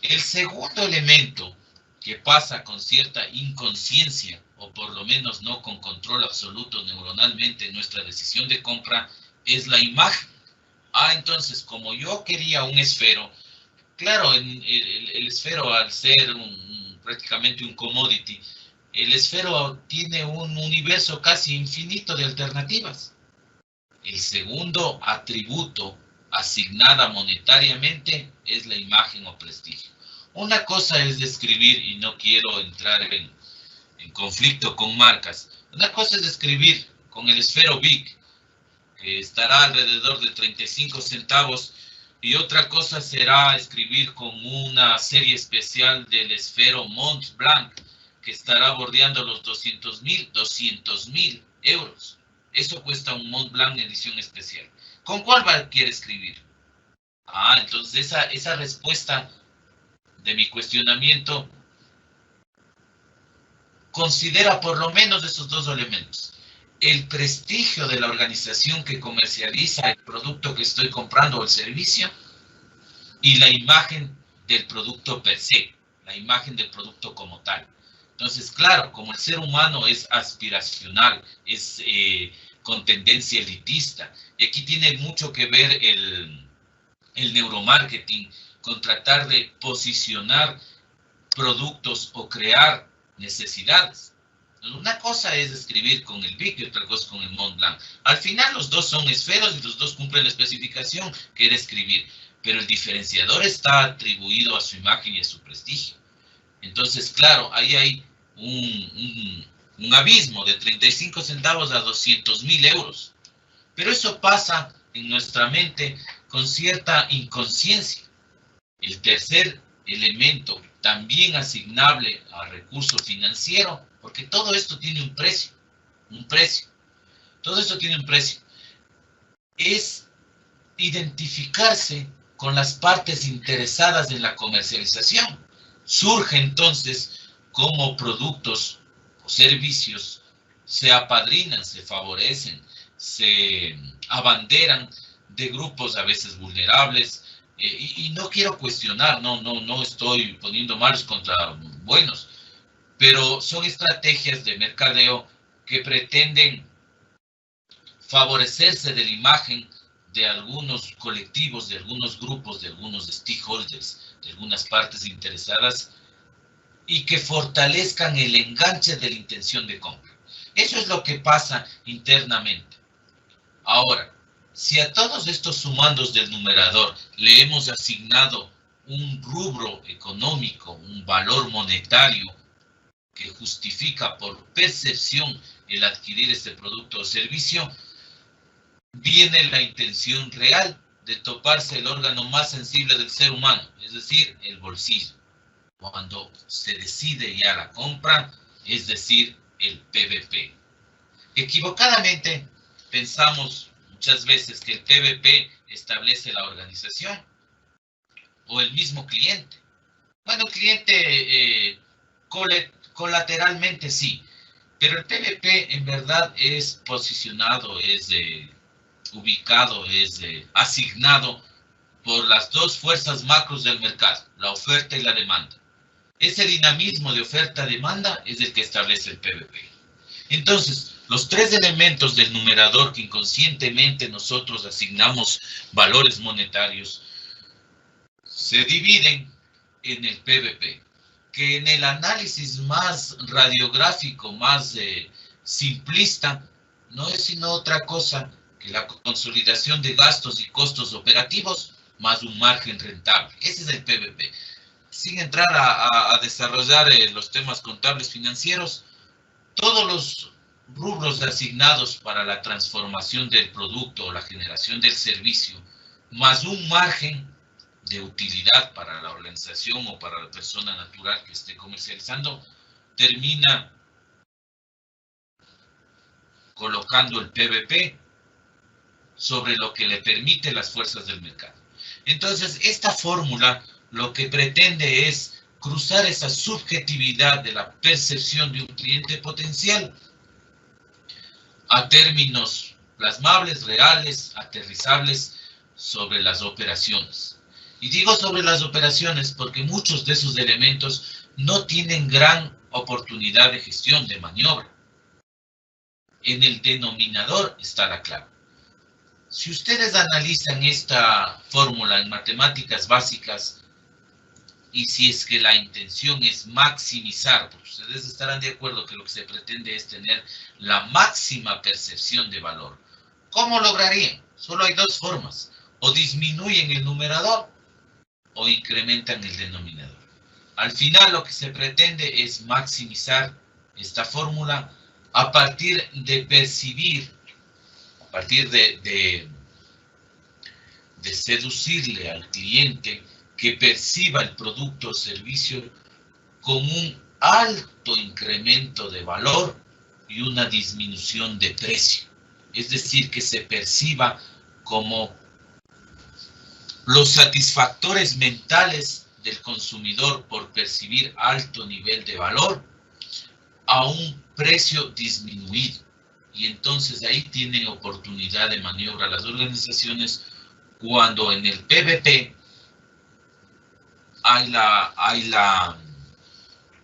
El segundo elemento que pasa con cierta inconsciencia, o por lo menos no con control absoluto neuronalmente en nuestra decisión de compra, es la imagen. Entonces, como yo quería un esfero, claro, el esfero, al ser prácticamente un commodity, el esfero tiene un universo casi infinito de alternativas. El segundo atributo asignada monetariamente es la imagen o prestigio. Una cosa es describir, y no quiero entrar en conflicto con marcas, una cosa es describir con el esfero Bic, que estará alrededor de 35 centavos, y otra cosa será escribir con una serie especial del esfero Mont Blanc, que estará bordeando los 200.000 euros. Eso cuesta un Mont Blanc edición especial. ¿Con cuál quiere escribir? Entonces esa respuesta de mi cuestionamiento considera por lo menos esos dos elementos: el prestigio de la organización que comercializa el producto que estoy comprando o el servicio, y la imagen del producto per se, la imagen del producto como tal. Entonces, claro, como el ser humano es aspiracional, es con tendencia elitista, y aquí tiene mucho que ver el neuromarketing con tratar de posicionar productos o crear necesidades. Una cosa es escribir con el Bic y otra cosa con el Mont Blanc. Al final los dos son esferos y los dos cumplen la especificación que era escribir, pero el diferenciador está atribuido a su imagen y a su prestigio. Entonces, claro, ahí hay un abismo de 35 centavos a 200.000 euros. Pero eso pasa en nuestra mente con cierta inconsciencia. El tercer elemento, también asignable a recurso financiero, porque todo esto tiene un precio, todo esto tiene un precio, es identificarse con las partes interesadas en la comercialización. Surge entonces cómo productos o servicios se apadrinan, se favorecen, se abanderan de grupos a veces vulnerables, y no quiero cuestionar, no estoy poniendo malos contra buenos, pero son estrategias de mercadeo que pretenden favorecerse de la imagen de algunos colectivos, de algunos grupos, de algunos stakeholders, de algunas partes interesadas, y que fortalezcan el enganche de la intención de compra. Eso es lo que pasa internamente. Ahora, si a todos estos sumandos del numerador le hemos asignado un rubro económico, un valor monetario que justifica por percepción el adquirir este producto o servicio, viene la intención real de toparse el órgano más sensible del ser humano, es decir, el bolsillo. Cuando se decide ya la compra, es decir, el PVP. Equivocadamente pensamos muchas veces que el PVP establece la organización o el mismo cliente. Bueno, el cliente colateralmente sí, pero el PVP en verdad es posicionado, es ubicado, es asignado por las dos fuerzas macros del mercado, la oferta y la demanda. Ese dinamismo de oferta-demanda es el que establece el PVP. Entonces, los tres elementos del numerador que inconscientemente nosotros asignamos valores monetarios se dividen en el PVP, que en el análisis más radiográfico, más simplista, no es sino otra cosa que la consolidación de gastos y costos operativos más un margen rentable. Ese es el PVP. Sin entrar a desarrollar los temas contables financieros, todos los rubros asignados para la transformación del producto o la generación del servicio, más un margen de utilidad para la organización o para la persona natural que esté comercializando, termina colocando el PVP sobre lo que le permite las fuerzas del mercado. Entonces, esta fórmula lo que pretende es cruzar esa subjetividad de la percepción de un cliente potencial a términos plasmables, reales, aterrizables sobre las operaciones. Y digo sobre las operaciones porque muchos de esos elementos no tienen gran oportunidad de gestión, de maniobra. En el denominador está la clave. Si ustedes analizan esta fórmula en matemáticas básicas, y si es que la intención es maximizar, porque ustedes estarán de acuerdo que lo que se pretende es tener la máxima percepción de valor. ¿Cómo lograrían? Solo hay dos formas. O disminuyen el numerador o incrementan el denominador. Al final lo que se pretende es maximizar esta fórmula a partir de percibir, a partir de seducirle al cliente que perciba el producto o servicio con un alto incremento de valor y una disminución de precio. Es decir, que se perciba como los satisfactores mentales del consumidor por percibir alto nivel de valor a un precio disminuido. Y entonces ahí tienen oportunidad de maniobra las organizaciones cuando en el PVP hay la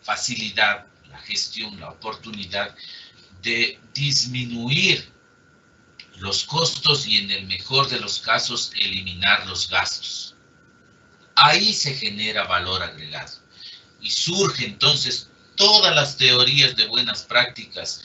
facilidad, la gestión, la oportunidad de disminuir los costos y en el mejor de los casos eliminar los gastos. Ahí se genera valor agregado y surge entonces todas las teorías de buenas prácticas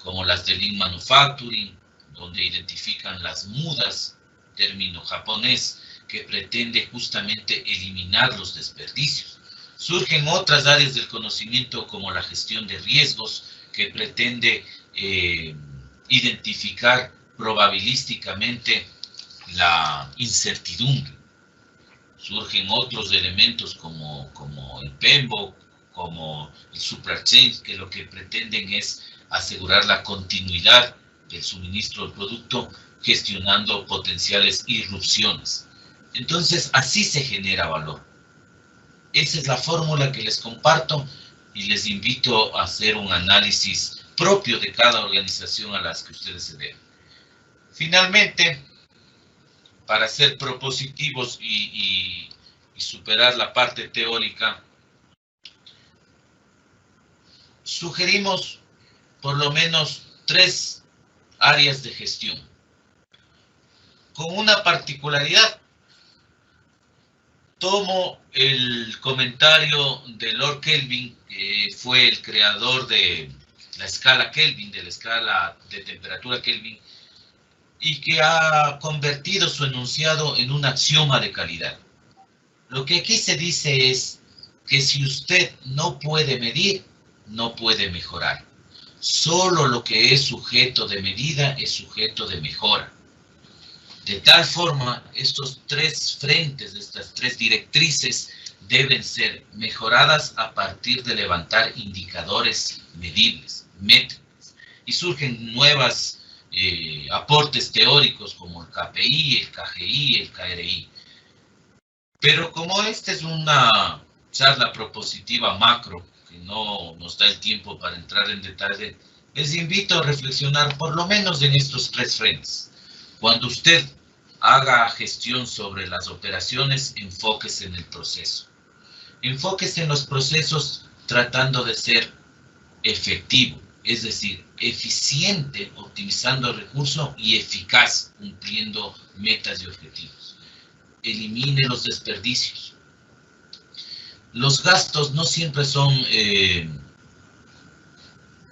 como las de Lean Manufacturing, donde identifican las mudas, término japonés, que pretende justamente eliminar los desperdicios. Surgen otras áreas del conocimiento como la gestión de riesgos, que pretende identificar probabilísticamente la incertidumbre. Surgen otros elementos como el PMBOK, como el SupraChain, que lo que pretenden es asegurar la continuidad del suministro del producto, gestionando potenciales irrupciones. Entonces, así se genera valor. Esa es la fórmula que les comparto y les invito a hacer un análisis propio de cada organización a las que ustedes se deben. Finalmente, para ser propositivos y superar la parte teórica, sugerimos por lo menos 3 áreas de gestión, con una particularidad. Tomo el comentario de Lord Kelvin, que fue el creador de la escala Kelvin, de la escala de temperatura Kelvin, y que ha convertido su enunciado en un axioma de calidad. Lo que aquí se dice es que si usted no puede medir, no puede mejorar. Solo lo que es sujeto de medida es sujeto de mejora. De tal forma, estos 3 frentes, estas 3 directrices deben ser mejoradas a partir de levantar indicadores medibles, métricas, y surgen nuevos aportes teóricos como el KPI, el KGI, el KRI. Pero como esta es una charla propositiva macro, que no nos da el tiempo para entrar en detalle, les invito a reflexionar por lo menos en estos 3 frentes. Cuando usted haga gestión sobre las operaciones, enfóquese en el proceso. Enfóquese en los procesos tratando de ser efectivo, es decir, eficiente, optimizando recursos, y eficaz, cumpliendo metas y objetivos. Elimine los desperdicios. Los gastos no siempre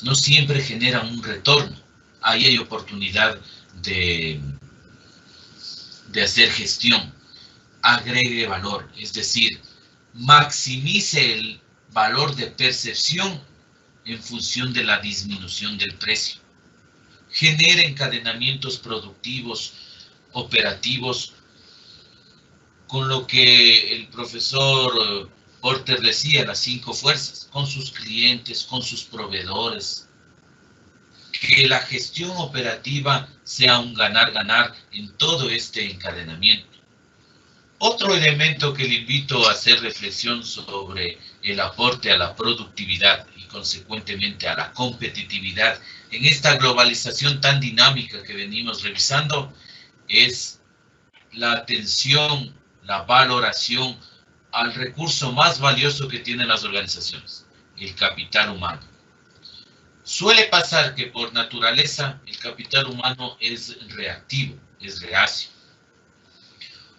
no siempre generan un retorno. Ahí hay oportunidad de hacer gestión. Agregue valor, es decir, maximice el valor de percepción en función de la disminución del precio. Genere encadenamientos productivos, operativos, con lo que el profesor Porter decía, las 5 fuerzas, con sus clientes, con sus proveedores. Que la gestión operativa sea un ganar-ganar en todo este encadenamiento. Otro elemento que le invito a hacer reflexión sobre el aporte a la productividad y consecuentemente a la competitividad en esta globalización tan dinámica que venimos revisando es la atención, la valoración al recurso más valioso que tienen las organizaciones, el capital humano. Suele pasar que por naturaleza el capital humano es reactivo, es reacio.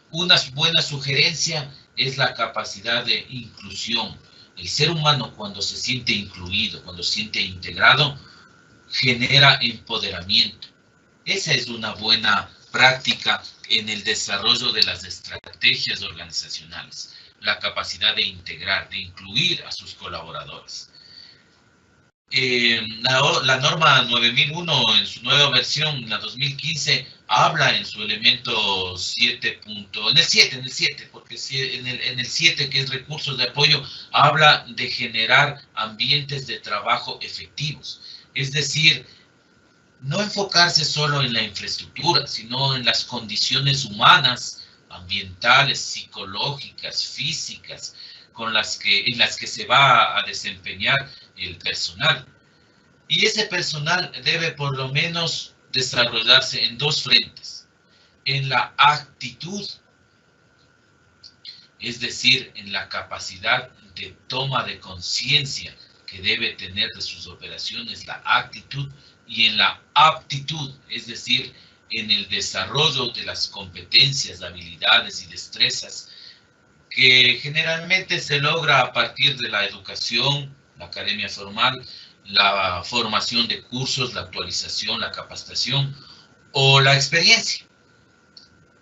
Una buena sugerencia es la capacidad de inclusión. El ser humano, cuando se siente incluido, cuando se siente integrado, genera empoderamiento. Esa es una buena práctica en el desarrollo de las estrategias organizacionales. La capacidad de integrar, de incluir a sus colaboradores. La norma 9001 en su nueva versión, la 2015, habla en su elemento 7. En el 7, porque en el 7, que es recursos de apoyo, habla de generar ambientes de trabajo efectivos. Es decir, no enfocarse solo en la infraestructura, sino en las condiciones humanas, ambientales, psicológicas, físicas, en las que se va a desempeñar el personal. Y ese personal debe por lo menos desarrollarse en 2 frentes. En la actitud, es decir, en la capacidad de toma de conciencia que debe tener de sus operaciones, la actitud, y en la aptitud, es decir, en el desarrollo de las competencias, habilidades y destrezas que generalmente se logra a partir de la educación, la academia formal, la formación de cursos, la actualización, la capacitación o la experiencia.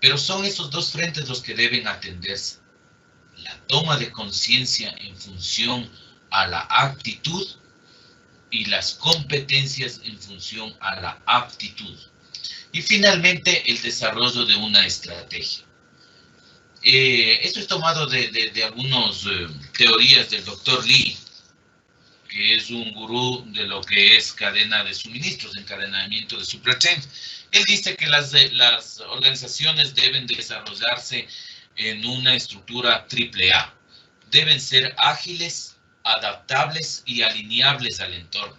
Pero son esos 2 frentes los que deben atenderse. la toma de conciencia en función a la actitud y las competencias en función a la aptitud. Y finalmente, el desarrollo de una estrategia. Esto es tomado de algunas teorías del Dr. Lee, que es un gurú de lo que es cadena de suministros, encadenamiento de supply chain. Él dice que las organizaciones deben desarrollarse en una estructura AAA. Deben ser ágiles, adaptables y alineables al entorno.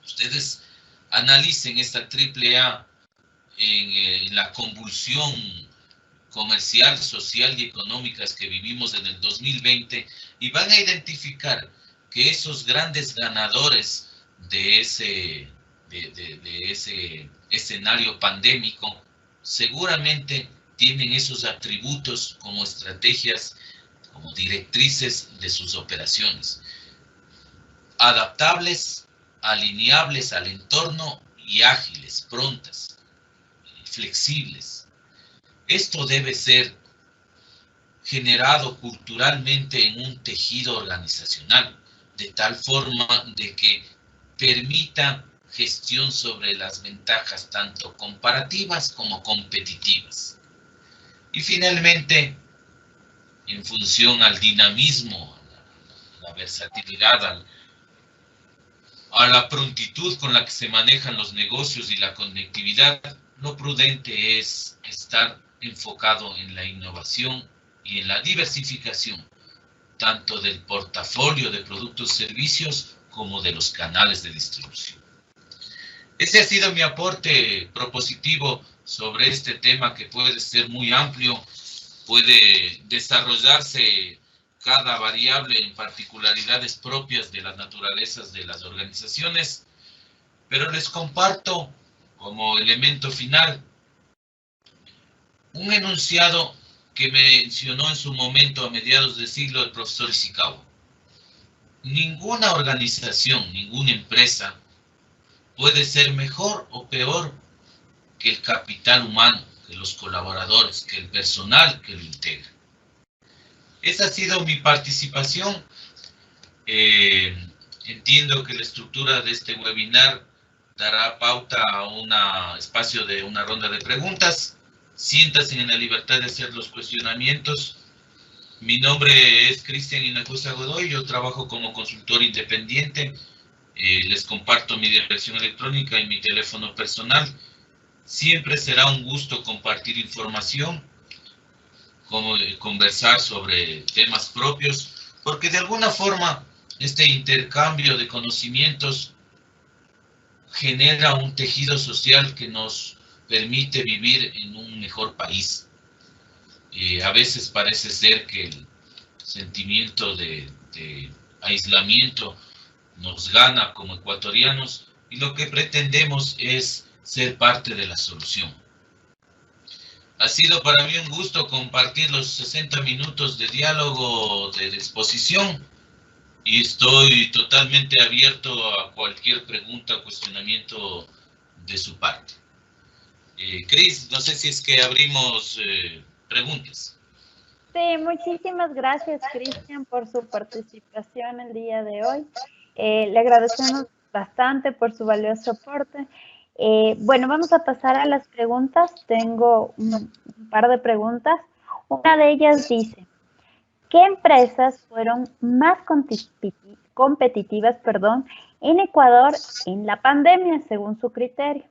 Ustedes analicen esta AAA en la convulsión comercial, social y económicas que vivimos en el 2020 y van a identificar que esos grandes ganadores de ese escenario pandémico seguramente tienen esos atributos como estrategias, como directrices de sus operaciones. Adaptables, alineables al entorno y ágiles, prontas, flexibles. Esto debe ser generado culturalmente en un tejido organizacional, de tal forma de que permita gestión sobre las ventajas tanto comparativas como competitivas. Y finalmente, en función al dinamismo, a la versatilidad, a la prontitud con la que se manejan los negocios y la conectividad, lo prudente es estar enfocado en la innovación y en la diversificación, tanto del portafolio de productos y servicios como de los canales de distribución. Ese ha sido mi aporte propositivo sobre este tema que puede ser muy amplio, puede desarrollarse cada variable en particularidades propias de las naturalezas de las organizaciones, pero les comparto como elemento final un enunciado que mencionó en su momento a mediados del siglo el profesor Ishikawa. Ninguna organización, ninguna empresa puede ser mejor o peor que el capital humano, que los colaboradores, que el personal que lo integra. Esa ha sido mi participación. Entiendo que la estructura de este webinar dará pauta a un espacio de una ronda de preguntas. Siéntanse en la libertad de hacer los cuestionamientos. Mi nombre es Cristian Hinojosa Godoy, yo trabajo como consultor independiente. Les comparto mi dirección electrónica y mi teléfono personal. Siempre será un gusto compartir información, como conversar sobre temas propios, porque de alguna forma este intercambio de conocimientos genera un tejido social que nos permite vivir en un mejor país. A veces parece ser que el sentimiento de aislamiento nos gana como ecuatorianos y lo que pretendemos es ser parte de la solución. Ha sido para mí un gusto compartir los 60 minutos de diálogo, de exposición, y estoy totalmente abierto a cualquier pregunta o cuestionamiento de su parte. Cris, no sé si es que abrimos preguntas. Sí, muchísimas gracias, Cristian, por su participación el día de hoy. Le agradecemos bastante por su valioso aporte. Bueno, vamos a pasar a las preguntas. Tengo un par de preguntas. Una de ellas dice, ¿qué empresas fueron más competitivas, en Ecuador en la pandemia, según su criterio?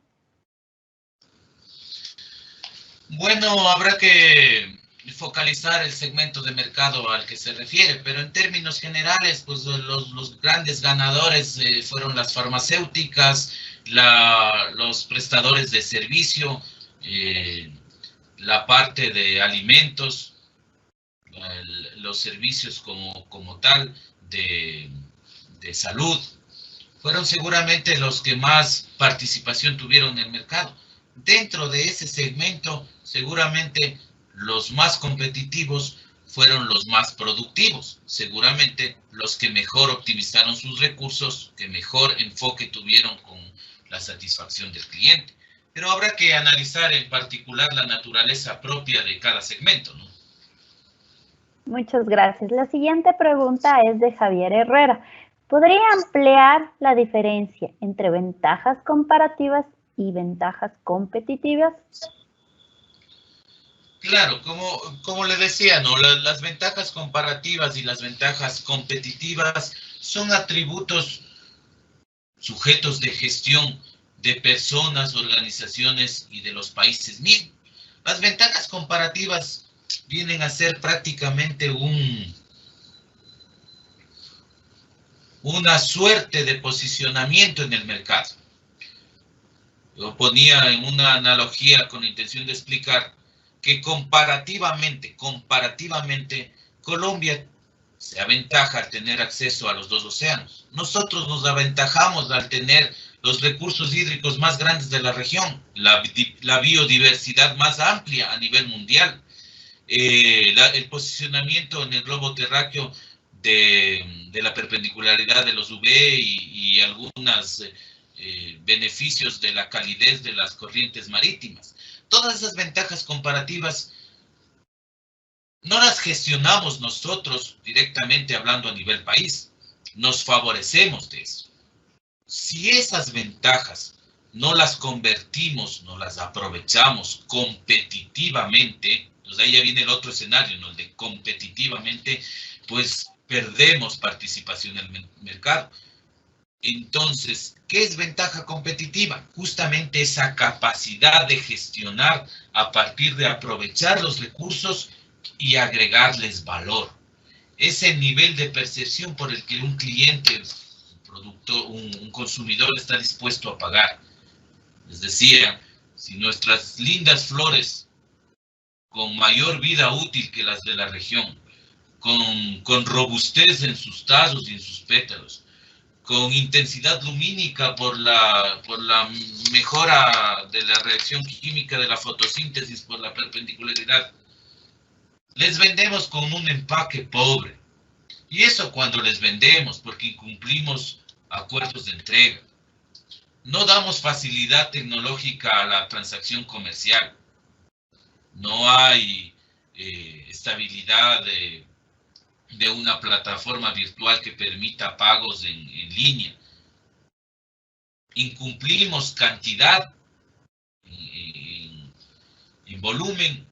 Bueno, habrá que focalizar el segmento de mercado al que se refiere, pero en términos generales, pues los grandes ganadores fueron las farmacéuticas, los prestadores de servicio, la parte de alimentos, los servicios como tal de salud, fueron seguramente los que más participación tuvieron en el mercado. Dentro de ese segmento, seguramente los más competitivos fueron los más productivos, seguramente los que mejor optimizaron sus recursos, que mejor enfoque tuvieron con la satisfacción del cliente. Pero habrá que analizar en particular la naturaleza propia de cada segmento, ¿no? Muchas gracias. La siguiente pregunta es de Javier Herrera. ¿Podría ampliar la diferencia entre ventajas comparativas y ventajas competitivas? Claro, como le decía, ¿no? Las ventajas comparativas y las ventajas competitivas son atributos sujetos de gestión de personas, organizaciones y de los países mismos. Las ventajas comparativas vienen a ser prácticamente una suerte de posicionamiento en el mercado. Yo ponía en una analogía con la intención de explicar que comparativamente, Colombia se aventaja al tener acceso a los dos océanos. Nosotros nos aventajamos al tener los recursos hídricos más grandes de la región, la biodiversidad más amplia a nivel mundial, el posicionamiento en el globo terráqueo de la perpendicularidad de los UV y algunos beneficios de la calidez de las corrientes marítimas. Todas esas ventajas comparativas no las gestionamos nosotros directamente hablando a nivel país, nos favorecemos de eso. Si esas ventajas no las convertimos, no las aprovechamos competitivamente, pues ahí ya viene el otro escenario, ¿no? El de competitivamente, pues perdemos participación en el mercado. Entonces, ¿qué es ventaja competitiva? Justamente esa capacidad de gestionar a partir de aprovechar los recursos y agregarles valor. Ese nivel de percepción por el que un cliente, un consumidor está dispuesto a pagar. Les decía, si nuestras lindas flores, con mayor vida útil que las de la región, con robustez en sus tallos y en sus pétalos, con intensidad lumínica por la mejora de la reacción química de la fotosíntesis por la perpendicularidad, les vendemos con un empaque pobre. Y eso cuando les vendemos, porque incumplimos acuerdos de entrega. No damos facilidad tecnológica a la transacción comercial. No hay estabilidad de una plataforma virtual que permita pagos en línea. Incumplimos cantidad en volumen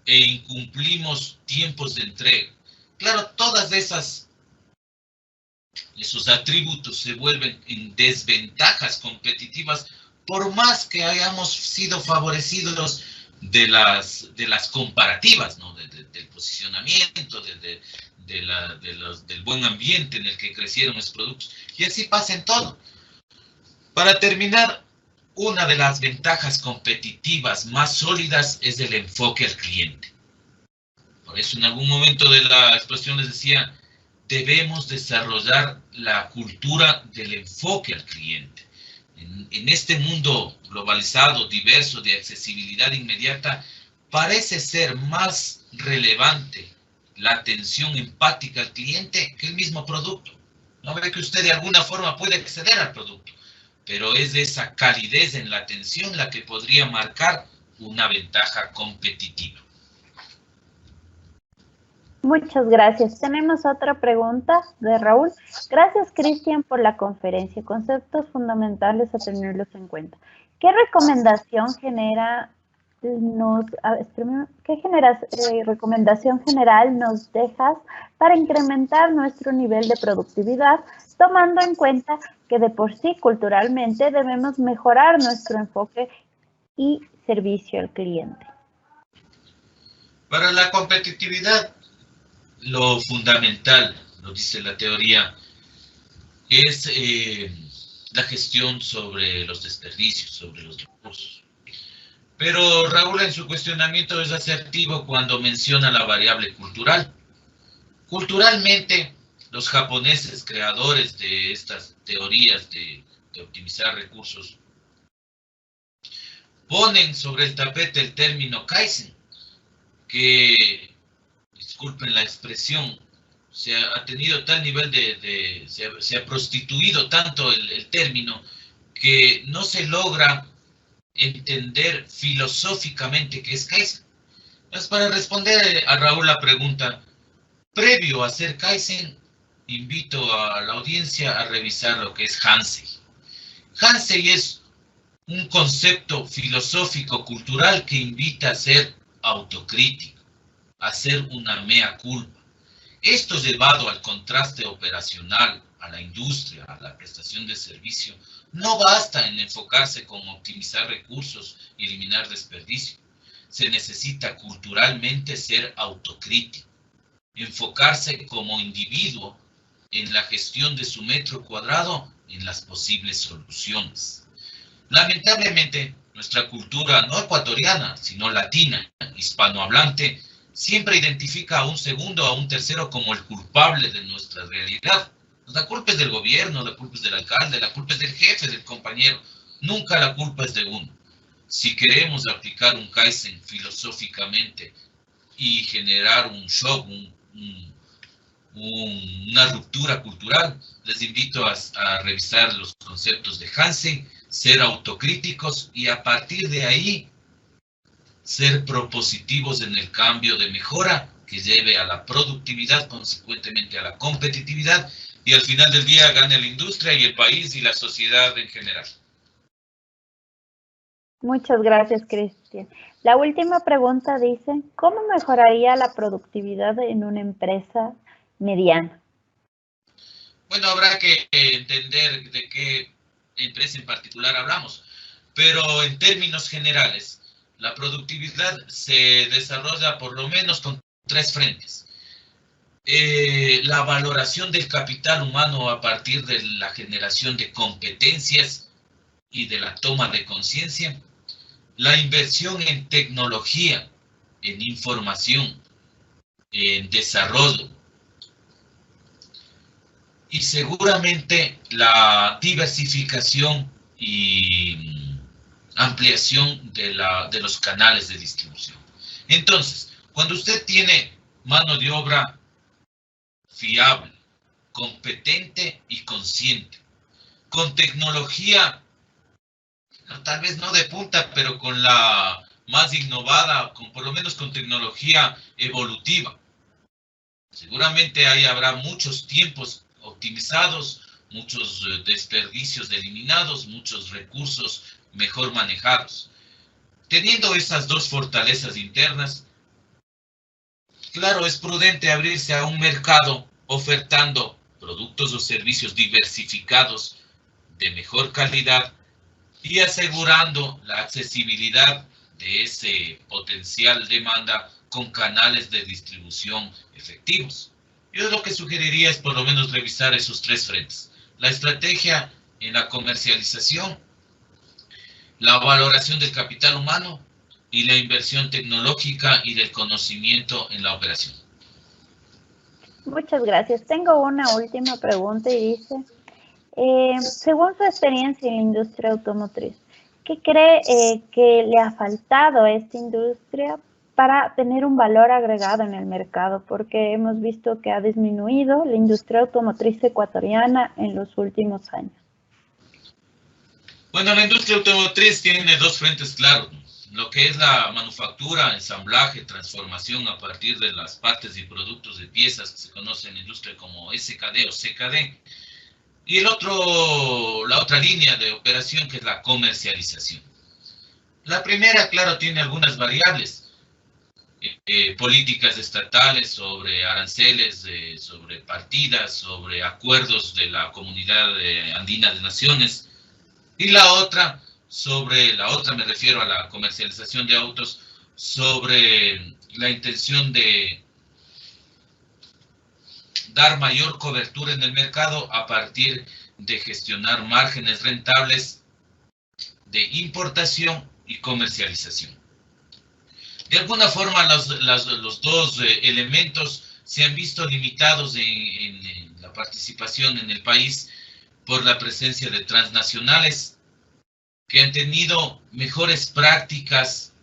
e incumplimos tiempos de entrega. Claro, todas esos atributos se vuelven en desventajas competitivas por más que hayamos sido favorecidos de las comparativas, ¿no? Del posicionamiento, del buen ambiente en el que crecieron los productos. Y así pasa en todo. Para terminar, una de las ventajas competitivas más sólidas es el enfoque al cliente. Por eso en algún momento de la exposición les decía, debemos desarrollar la cultura del enfoque al cliente. En este mundo globalizado, diverso, de accesibilidad inmediata, parece ser más relevante la atención empática al cliente que el mismo producto. No ve que usted de alguna forma puede acceder al producto, pero es esa calidez en la atención la que podría marcar una ventaja competitiva. Muchas gracias. Tenemos otra pregunta de Raúl. Gracias, Cristian, por la conferencia. Conceptos fundamentales a tenerlos en cuenta. ¿Qué recomendación recomendación general nos dejas para incrementar nuestro nivel de productividad, tomando en cuenta que de por sí culturalmente debemos mejorar nuestro enfoque y servicio al cliente? Para la competitividad, lo fundamental, lo dice la teoría, es la gestión sobre los desperdicios, sobre los recursos. Pero Raúl en su cuestionamiento es asertivo cuando menciona la variable cultural. Culturalmente, los japoneses creadores de estas teorías de optimizar recursos ponen sobre el tapete el término Kaizen, que, disculpen la expresión, se ha tenido tal nivel se ha prostituido tanto el término que no se logra entender filosóficamente qué es Kaizen. Pues para responder a Raúl la pregunta, previo a hacer Kaizen, invito a la audiencia a revisar lo que es Hansei. Hansei es un concepto filosófico cultural que invita a ser autocrítico, a hacer una mea culpa. Esto llevado al contraste operacional, a la industria, a la prestación de servicio, no basta en enfocarse con optimizar recursos y eliminar desperdicio. Se necesita culturalmente ser autocrítico, enfocarse como individuo en la gestión de su metro cuadrado en las posibles soluciones. Lamentablemente, nuestra cultura no ecuatoriana, sino latina, hispanohablante, siempre identifica a un segundo, a un tercero como el culpable de nuestra realidad. La culpa es del gobierno, la culpa es del alcalde, la culpa es del jefe, del compañero. Nunca la culpa es de uno. Si queremos aplicar un Kaizen filosóficamente y generar un shock, una ruptura cultural, les invito a revisar los conceptos de Hansen, ser autocríticos y a partir de ahí ser propositivos en el cambio de mejora que lleve a la productividad, consecuentemente a la competitividad y al final del día gane la industria y el país y la sociedad en general. Muchas gracias, Cristian. La última pregunta dice, ¿cómo mejoraría la productividad en una empresa mediana? Bueno, habrá que entender de qué empresa en particular hablamos, pero en términos generales, la productividad se desarrolla por lo menos con 3 frentes. La valoración del capital humano a partir de la generación de competencias y de la toma de conciencia, la inversión en tecnología, en información, en desarrollo, y seguramente la diversificación y ampliación de los canales de distribución. Entonces, cuando usted tiene mano de obra fiable, competente y consciente, con tecnología, tal vez no de punta, pero con la más innovada, por lo menos con tecnología evolutiva, seguramente ahí habrá muchos tiempos optimizados, muchos desperdicios eliminados, muchos recursos mejor manejados. Teniendo esas dos fortalezas internas, claro, es prudente abrirse a un mercado ofertando productos o servicios diversificados de mejor calidad y asegurando la accesibilidad de ese potencial demanda con canales de distribución efectivos. Yo lo que sugeriría es por lo menos revisar esos 3 frentes. La estrategia en la comercialización, la valoración del capital humano y la inversión tecnológica y del conocimiento en la operación. Muchas gracias. Tengo una última pregunta y dice, según su experiencia en la industria automotriz, ¿qué cree que le ha faltado a esta industria para tener un valor agregado en el mercado? Porque hemos visto que ha disminuido la industria automotriz ecuatoriana en los últimos años. Bueno, la industria automotriz tiene 2 frentes claros, ¿no? Lo que es la manufactura, ensamblaje, transformación a partir de las partes y productos de piezas que se conoce en la industria como SKD o CKD. Y la otra línea de operación que es la comercialización. La primera, claro, tiene algunas variables. Políticas estatales sobre aranceles, sobre partidas, sobre acuerdos de la Comunidad Andina de Naciones. Y la otra me refiero a la comercialización de autos, sobre la intención de dar mayor cobertura en el mercado a partir de gestionar márgenes rentables de importación y comercialización. De alguna forma, los 2 elementos se han visto limitados en la participación en el país por la presencia de transnacionales que han tenido mejores prácticas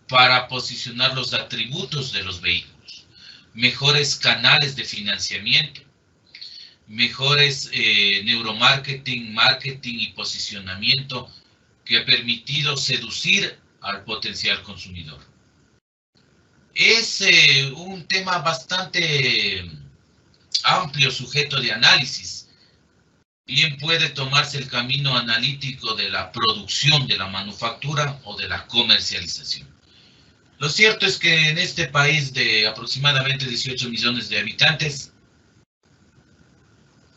para posicionar los atributos de los vehículos, mejores canales de financiamiento, mejores neuromarketing, marketing y posicionamiento que ha permitido seducir al potencial consumidor. es un tema bastante amplio sujeto de análisis. Bien puede tomarse el camino analítico de la producción, de la manufactura o de la comercialización. Lo cierto es que en este país de aproximadamente 18 millones de habitantes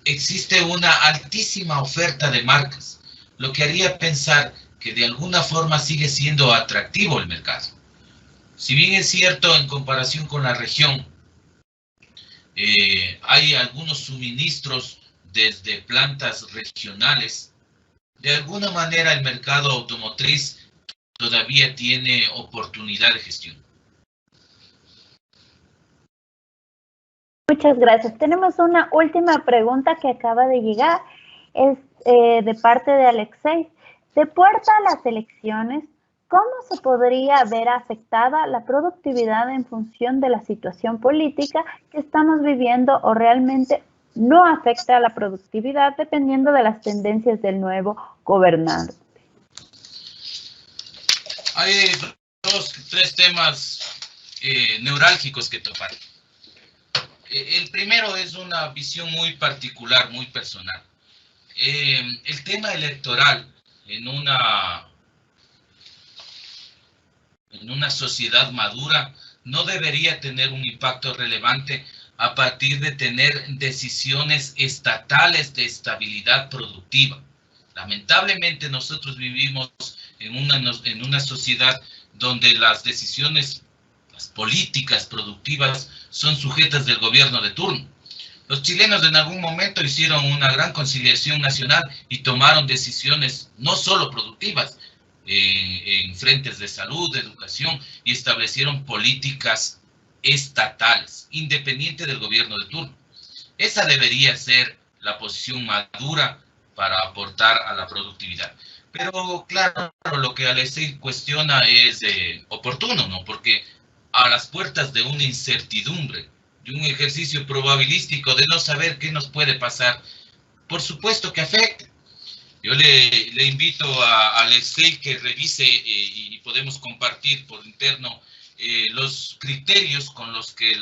existe una altísima oferta de marcas, lo que haría pensar que de alguna forma sigue siendo atractivo el mercado. Si bien es cierto en comparación con la región, hay algunos suministros desde plantas regionales, de alguna manera el mercado automotriz todavía tiene oportunidad de gestión. Muchas gracias. Tenemos una última pregunta que acaba de llegar. Es de parte de Alexei. De puerta a las elecciones, ¿cómo se podría ver afectada la productividad en función de la situación política que estamos viviendo o realmente no afecta a la productividad dependiendo de las tendencias del nuevo gobernante? Hay tres temas neurálgicos que tocar. El primero es una visión muy particular, muy personal. El tema electoral en una sociedad madura no debería tener un impacto relevante a partir de tener decisiones estatales de estabilidad productiva. Lamentablemente nosotros vivimos en una sociedad donde las decisiones, las políticas productivas son sujetas del gobierno de turno. Los chilenos en algún momento hicieron una gran conciliación nacional y tomaron decisiones no solo productivas, en frentes de salud, de educación, y establecieron políticas estatales, independiente del gobierno de turno. Esa debería ser la posición madura para aportar a la productividad. Pero claro, lo que Alexei cuestiona es oportuno, ¿no? Porque a las puertas de una incertidumbre, de un ejercicio probabilístico de no saber qué nos puede pasar, por supuesto que afecta. Yo le invito a Alexei que revise y podemos compartir por interno los criterios con los que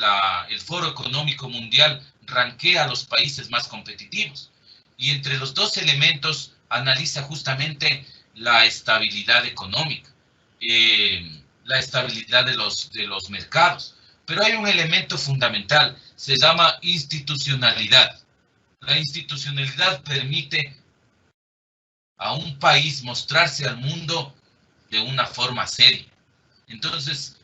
el Foro Económico Mundial rankea a los países más competitivos. Y entre los dos elementos analiza justamente la estabilidad económica, la estabilidad de los mercados. Pero hay un elemento fundamental, se llama institucionalidad. La institucionalidad permite a un país mostrarse al mundo de una forma seria. Entonces,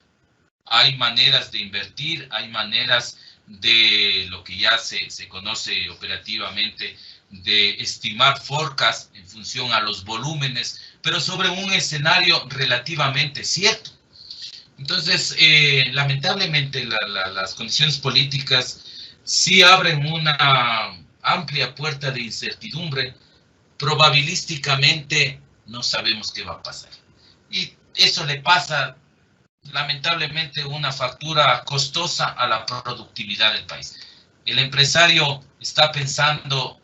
hay maneras de invertir, hay maneras de lo que ya se conoce operativamente, de estimar forecast en función a los volúmenes, pero sobre un escenario relativamente cierto. Entonces, lamentablemente, las condiciones políticas sí abren una amplia puerta de incertidumbre. Probabilísticamente no sabemos qué va a pasar. Y eso le pasa, lamentablemente, una factura costosa a la productividad del país. El empresario está pensando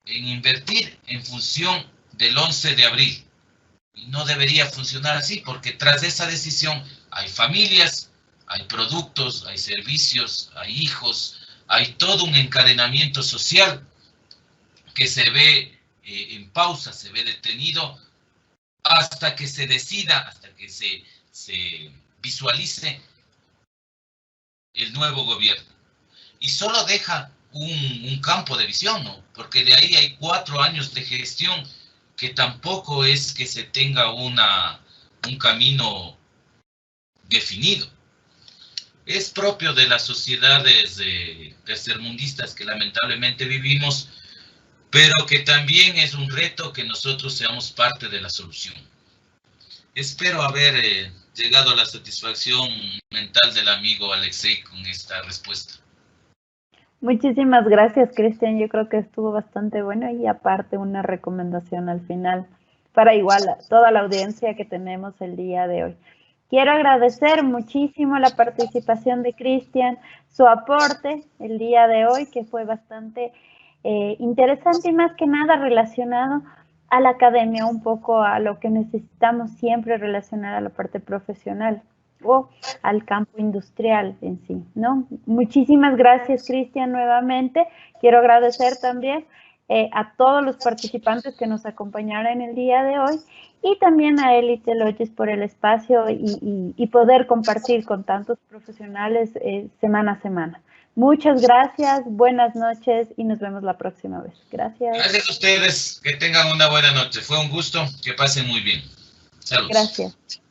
en invertir en función del 11 de abril. Y no debería funcionar así, porque tras esa decisión hay familias, hay productos, hay servicios, hay hijos, hay todo un encadenamiento social que se ve en pausa, se ve detenido hasta que se decida, hasta que se visualice el nuevo gobierno. Y solo deja un campo de visión, ¿no? Porque de ahí hay 4 años de gestión que tampoco es que se tenga un camino definido. Es propio de las sociedades tercermundistas que lamentablemente vivimos, pero que también es un reto que nosotros seamos parte de la solución. Espero haber llegado a la satisfacción mental del amigo Alexei con esta respuesta. Muchísimas gracias, Cristian. Yo creo que estuvo bastante bueno y aparte una recomendación al final para igual a toda la audiencia que tenemos el día de hoy. Quiero agradecer muchísimo la participación de Cristian, su aporte el día de hoy, que fue bastante interesante y más que nada relacionado a la academia, un poco a lo que necesitamos siempre relacionar a la parte profesional. o al campo industrial en sí, ¿no? Muchísimas gracias, Cristian, nuevamente. Quiero agradecer también a todos los participantes que nos acompañaron el día de hoy y también a Élite Logis por el espacio y poder compartir con tantos profesionales semana a semana. Muchas gracias, buenas noches y nos vemos la próxima vez. Gracias. Gracias a ustedes, que tengan una buena noche. Fue un gusto, que pasen muy bien. Saludos. Gracias.